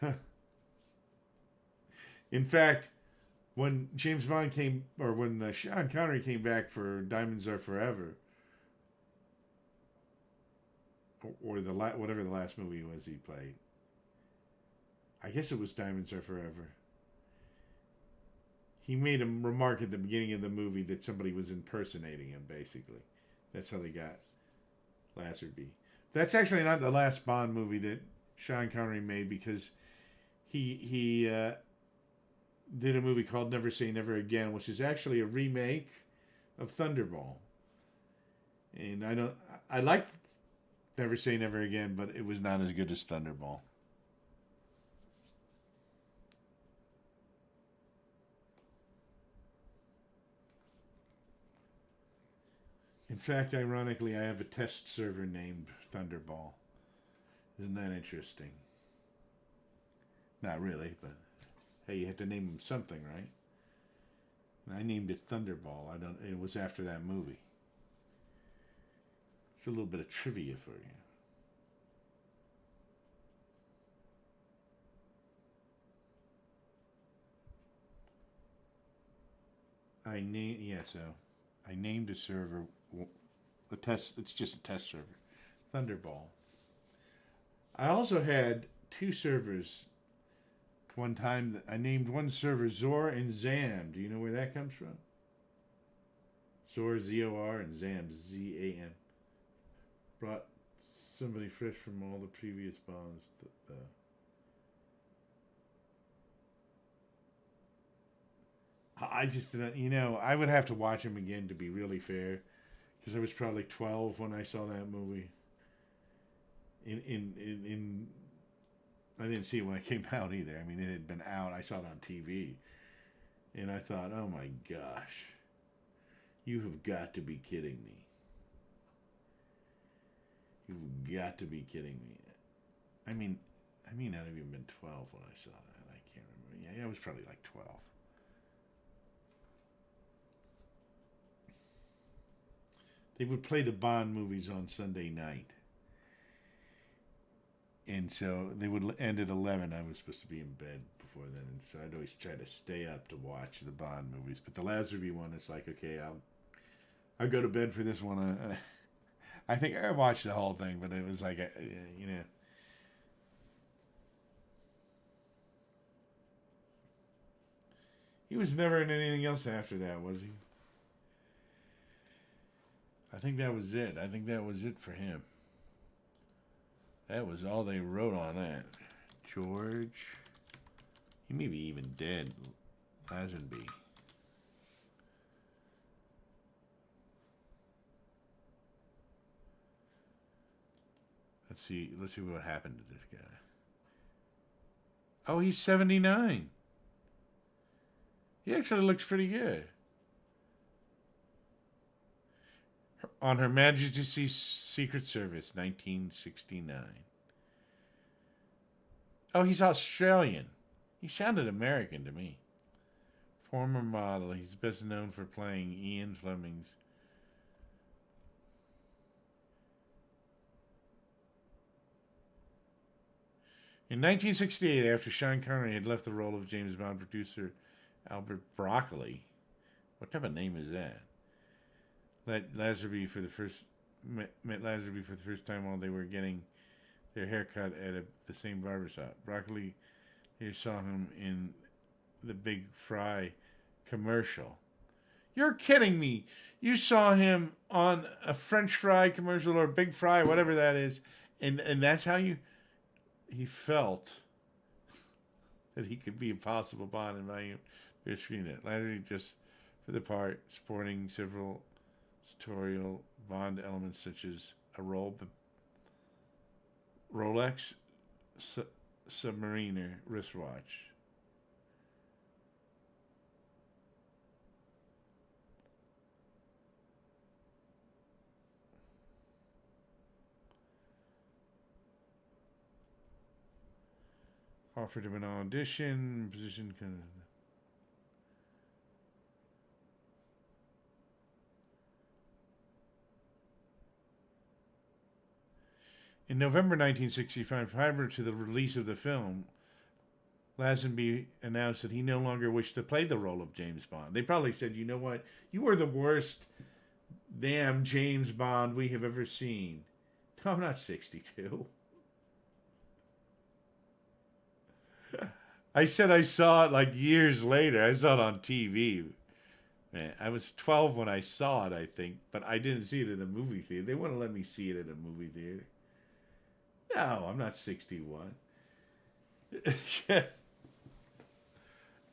again. In fact, when James Bond came, or when Sean Connery came back for Diamonds Are Forever, or whatever the last movie was he played, I guess it was Diamonds Are Forever. He made a remark at the beginning of the movie that somebody was impersonating him, basically. That's how they got Lazenby. That's actually not the last Bond movie that Sean Connery made, because he did a movie called Never Say Never Again, which is actually a remake of Thunderball. And I liked Never Say Never Again, but it was not as good as Thunderball. In fact, ironically, I have a test server named Thunderball. Isn't that interesting? Not really, but hey, you have to name him something, right? And I named it Thunderball. It was after that movie. It's a little bit of trivia for you. I named a server. The test. It's just a test server. Thunderball. I also had two servers. One time, I named one server Zor and Zam. Do you know where that comes from? Zor, Z-O-R, and Zam, Z-A-M. Brought somebody fresh from all the previous Bonds. I just didn't, I would have to watch him again to be really fair, because I was probably 12 when I saw that movie. I didn't see it when it came out either. I mean, it had been out. I saw it on TV, and I thought, oh my gosh, you have got to be kidding me. You've got to be kidding me. I mean, I may not have even been 12 when I saw that. I can't remember. Yeah, I was probably like 12. They would play the Bond movies on Sunday night. And so they would end at 11. I was supposed to be in bed before then. And so I'd always try to stay up to watch the Bond movies. But the Lazenby one, it's like, okay, I'll go to bed for this one. I think I watched the whole thing, but it was like, He was never in anything else after that, was he? I think that was it. I think that was it for him. That was all they wrote on that. George. He may be even dead. Lazenby. Let's see what happened to this guy. Oh, he's 79. He actually looks pretty good. On Her Majesty's Secret Service, 1969. Oh, he's Australian. He sounded American to me. Former model. He's best known for playing Ian Fleming's. In 1968, after Sean Connery had left the role of James Bond, producer Albert Broccoli, what type of name is that? Met Lazenby for the first time while they were getting their haircut at the same barbershop. Broccoli here saw him in the Big Fry commercial. You're kidding me. You saw him on a French fry commercial or Big Fry, whatever that is, and that's how he felt that he could be a possible Bond in my screen it. Lazenby just for the part, sporting several tutorial Bond elements such as a Rolex Submariner wristwatch. Offered him an audition, position kind of. In November 1965, prior to the release of the film, Lazenby announced that he no longer wished to play the role of James Bond. They probably said, you know what? You are the worst damn James Bond we have ever seen. No, I'm not 62. I said I saw it like years later. I saw it on TV. Man, I was 12 when I saw it, I think, but I didn't see it in the movie theater. They wouldn't let me see it in a movie theater. No, I'm not 61.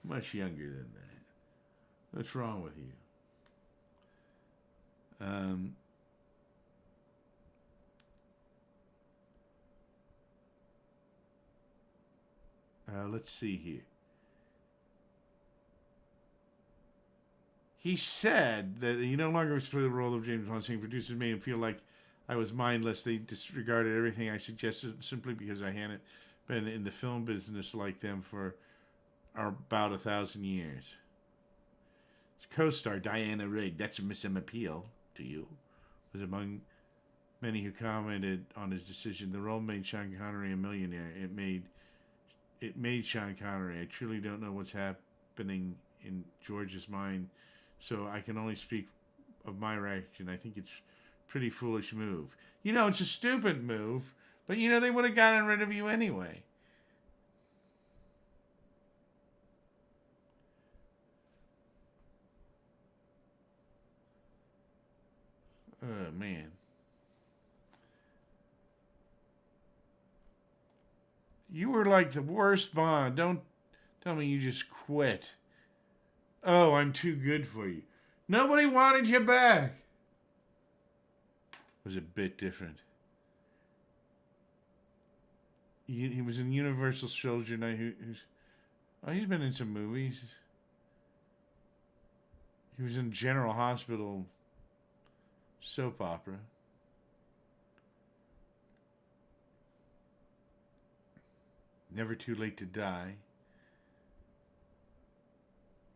Much younger than that. What's wrong with you? Let's see here. He said that he no longer was playing the role of James Bond, saying producers made him feel like I was mindless. They disregarded everything I suggested simply because I hadn't been in the film business like them for about 1,000 years. His co-star Diana Rigg, that's some appeal to you, was among many who commented on his decision. The role made Sean Connery a millionaire. It made Sean Connery. I truly don't know what's happening in George's mind, so I can only speak of my reaction. I think it's a pretty foolish move. You know, it's a stupid move, but you know, they would have gotten rid of you anyway. Oh, man. You were like the worst Bond. Don't tell me you just quit. Oh, I'm too good for you. Nobody wanted you back. It was a bit different. He was in Universal Soldier Night. He's been in some movies. He was in General Hospital soap opera. Never Too Late to Die.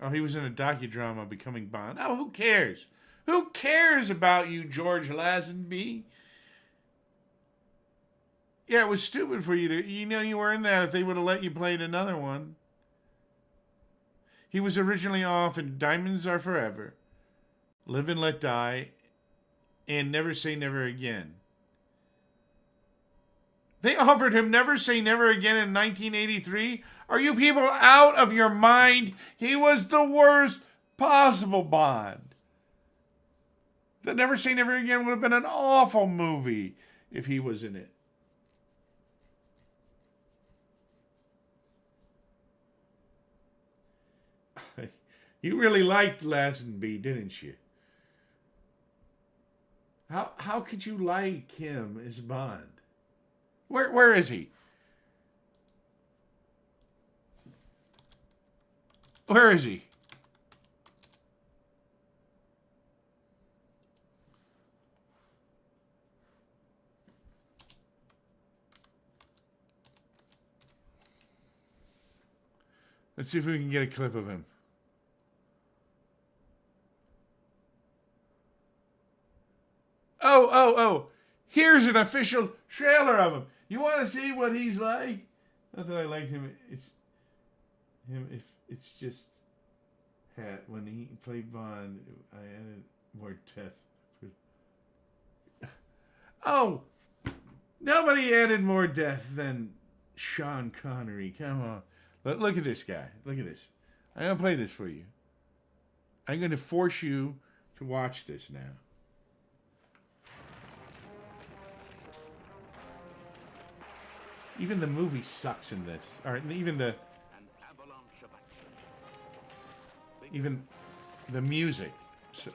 Oh, he was in a docudrama, Becoming Bond. Oh, who cares? Who cares about you, George Lazenby? Yeah, it was stupid for you to... You know you were in that if they would have let you play another one. He was originally off in Diamonds Are Forever, Live and Let Die, and Never Say Never Again. They offered him Never Say Never Again in 1983. Are you people out of your mind? He was the worst possible Bond. The Never Say Never Again would have been an awful movie if he was in it. You really liked Lazenby, didn't you? How could you like him as Bond? Where is he? Where is he? Let's see if we can get a clip of him. Oh. Here's an official trailer of him. You want to see what he's like? Not that I like him. It's him. If it's just when he played Bond, I added more death. Oh, nobody added more death than Sean Connery. Come on. Look at this guy. Look at this. I'm going to play this for you. I'm going to force you to watch this now. Even the movie sucks in this. Or even the... Even the music. So,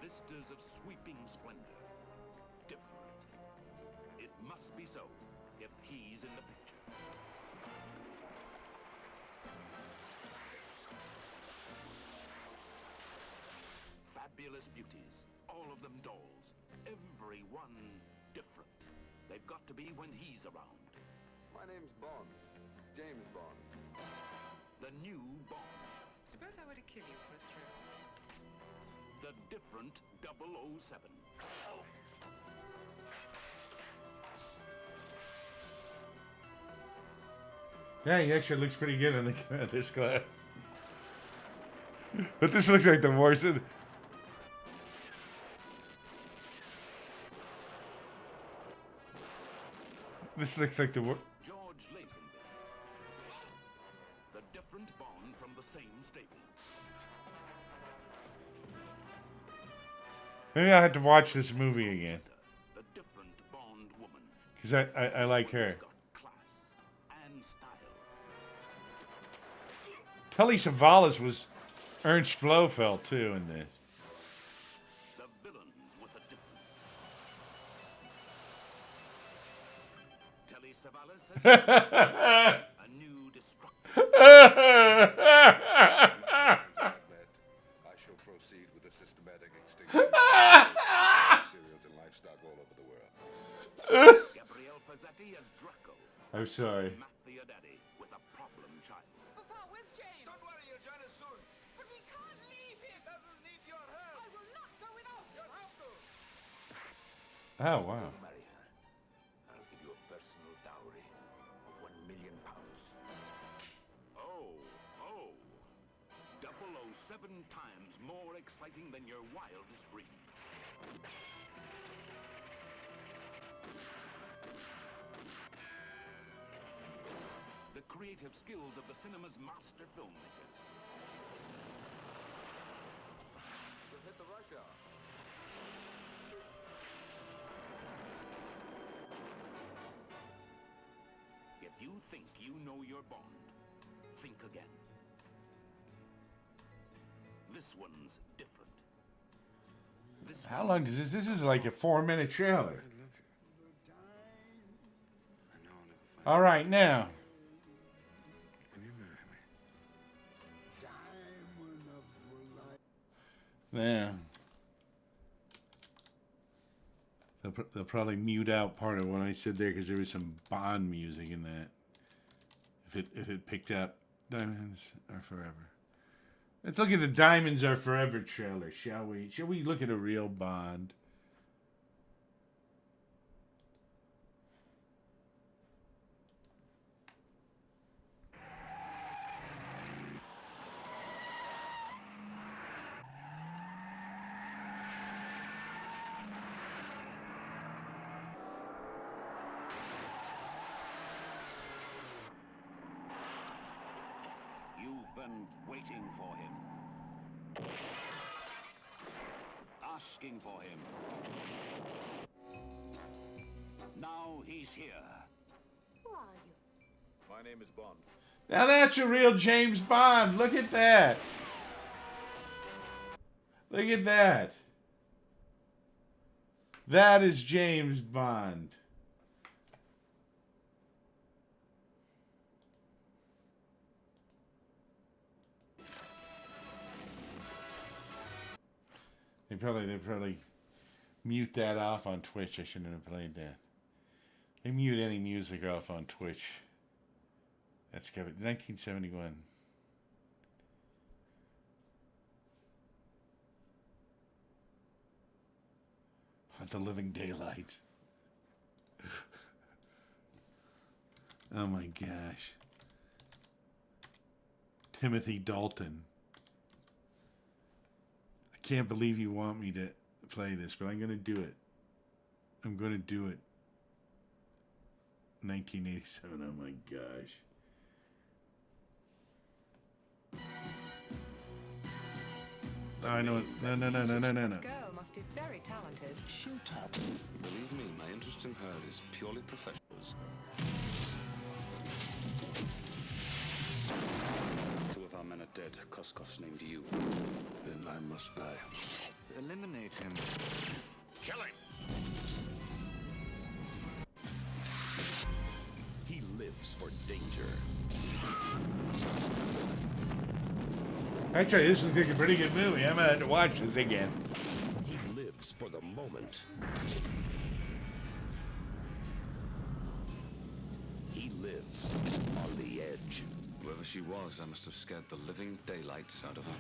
Vistas of sweeping splendor. Different. It must be so if he's in the picture. Fabulous beauties, all of them dolls, every one different. They've got to be when he's around. My name's Bond. James Bond. The new Bond. Suppose I were to kill you for a thrill. The different 007. yeah, he actually looks pretty good in this class. But this looks like the worst. This looks like the worst. George Lazenby. The different Bond from the same stable. Maybe I have to watch this movie again. The different Bond woman. Because I like her. Got class and style. Telly Savalas was Ernst Blofeld too in this. The villains with a difference. Telly Savalas says a new destructor. I shall proceed with a systematic extinction of cereals and livestock all over the world. Gabrielle Fazzetti as Draco. I'm sorry. Matt Theodati with a problem child. Papa, where's James? Don't worry, you'll join us soon. But we can't leave him. Doesn't need your help. I will not go without him. You'll have to. Oh wow. Marry her. I'll give you a personal dowry of £1,000,000. Oh. 007 times more exciting than your wildest dreams. The creative skills of the cinema's master filmmakers. We'll hit the rush hour. If you think you know your Bond, think again. This one's different. This How long does this? This is like a 4-minute trailer. All right, now. Yeah. They'll probably mute out part of what I said there because there was some Bond music in that. If it picked up, Diamonds Are Forever. Let's look at the Diamonds Are Forever trailer, shall we? Shall we look at a real Bond? You've been waiting for him. Asking for him. Now he's here. Who are you? My name is Bond. Now that's a real James Bond. Look at that. Look at that. That is James Bond. They probably mute that off on Twitch. I shouldn't have played that. They mute any music off on Twitch. That's covered. 1971. The Living Daylights. Oh my gosh. Timothy Dalton. I can't believe you want me to play this, but I'm going to do it. I'm going to do it. 1987. Oh my gosh. Oh, I know it. No. Girl must be very talented. Shut up. Believe me, my interest in her is purely professional. Two of our men are dead. Koskov's named you. Then I must die. Eliminate him. Kill him! He lives for danger. Actually, this looks like a pretty good movie. I'm going to have to watch this again. He lives for the moment. He lives on the edge. Whoever she was, I must have scared the living daylights out of her.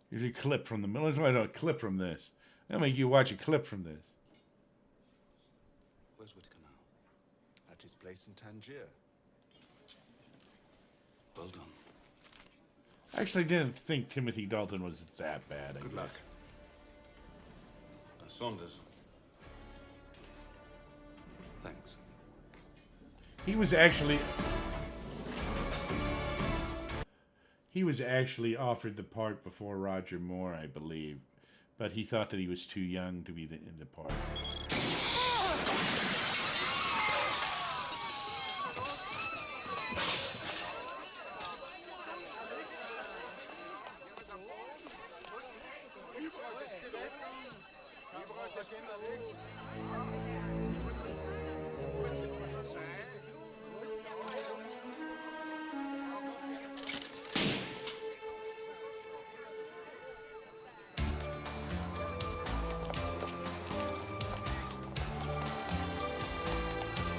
Here's a clip from the middle. Let's watch a clip from this. I'll make you watch a clip from this. Where's Whitaker now? At his place in Tangier. Well done. I actually didn't think Timothy Dalton was that bad. Good luck. Saunders. Thanks. He was actually offered the part before Roger Moore, I believe, but he thought that he was too young to be in the part.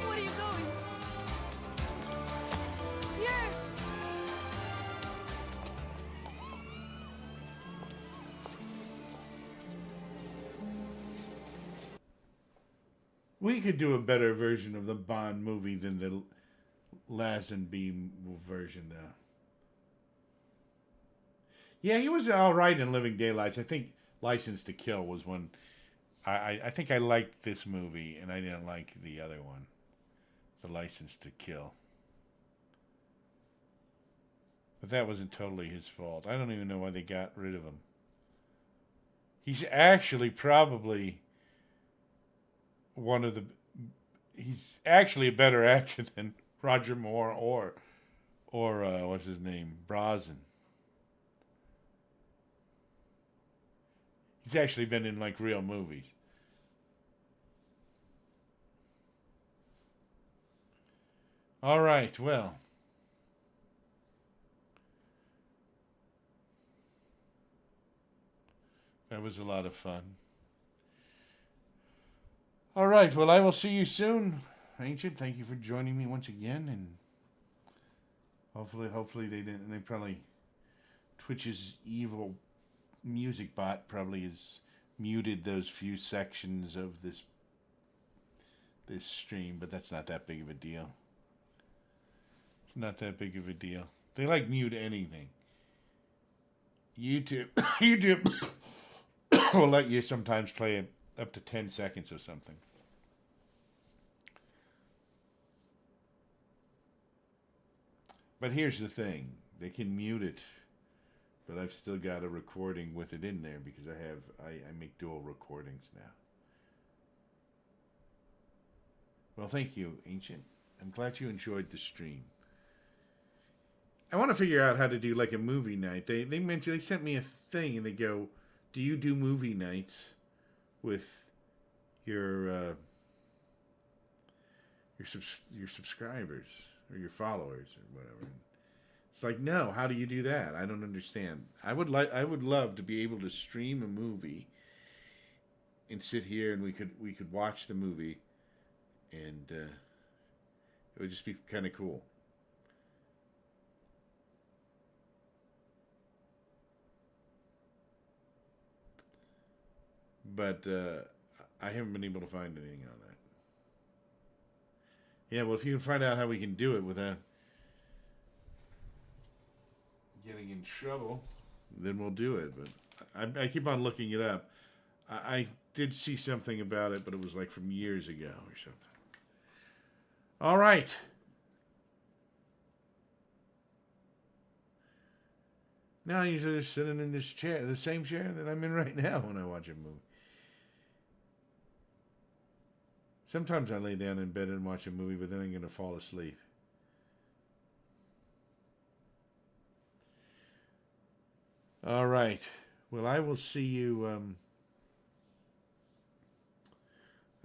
Where are you going? Here! We could do a better version of the Bond movie than the Lazenby version, though. Yeah, he was all right in Living Daylights. I think License to Kill was one. I think I liked this movie, and I didn't like the other one. The License to Kill. But that wasn't totally his fault. I don't even know why they got rid of him. He's actually probably one of the... He's actually a better actor than Roger Moore or what's his name? Brosnan. He's actually been in, like, real movies. All right, well. That was a lot of fun. All right, well, I will see you soon, Ancient. Thank you for joining me once again, and hopefully they didn't. They probably Twitch's evil music bot probably has muted those few sections of this stream, but that's not that big of a deal. It's not that big of a deal. They like mute anything. YouTube will let you sometimes play it up to 10 seconds of something. But here's the thing. They can mute it, but I've still got a recording with it in there because I make dual recordings now. Well, thank you, Ancient. I'm glad you enjoyed the stream. I want to figure out how to do like a movie night. They sent me a thing and they go, "Do you do movie nights with your subscribers or your followers or whatever?" It's like, no. How do you do that? I don't understand. I would love to be able to stream a movie and sit here and we could watch the movie, and it would just be kind of cool. But I haven't been able to find anything on that. Yeah, well, if you can find out how we can do it without getting in trouble, then we'll do it. But I keep on looking it up. I did see something about it, but it was like from years ago or something. All right. Now you're just sitting in this chair, the same chair that I'm in right now when I watch a movie. Sometimes I lay down in bed and watch a movie, but then I'm going to fall asleep. All right. Well, I will see you.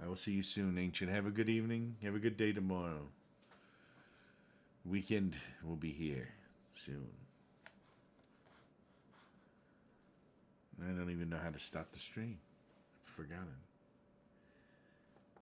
I will see you soon, Ancient. Have a good evening. Have a good day tomorrow. Weekend will be here soon. I don't even know how to stop the stream. I've forgotten.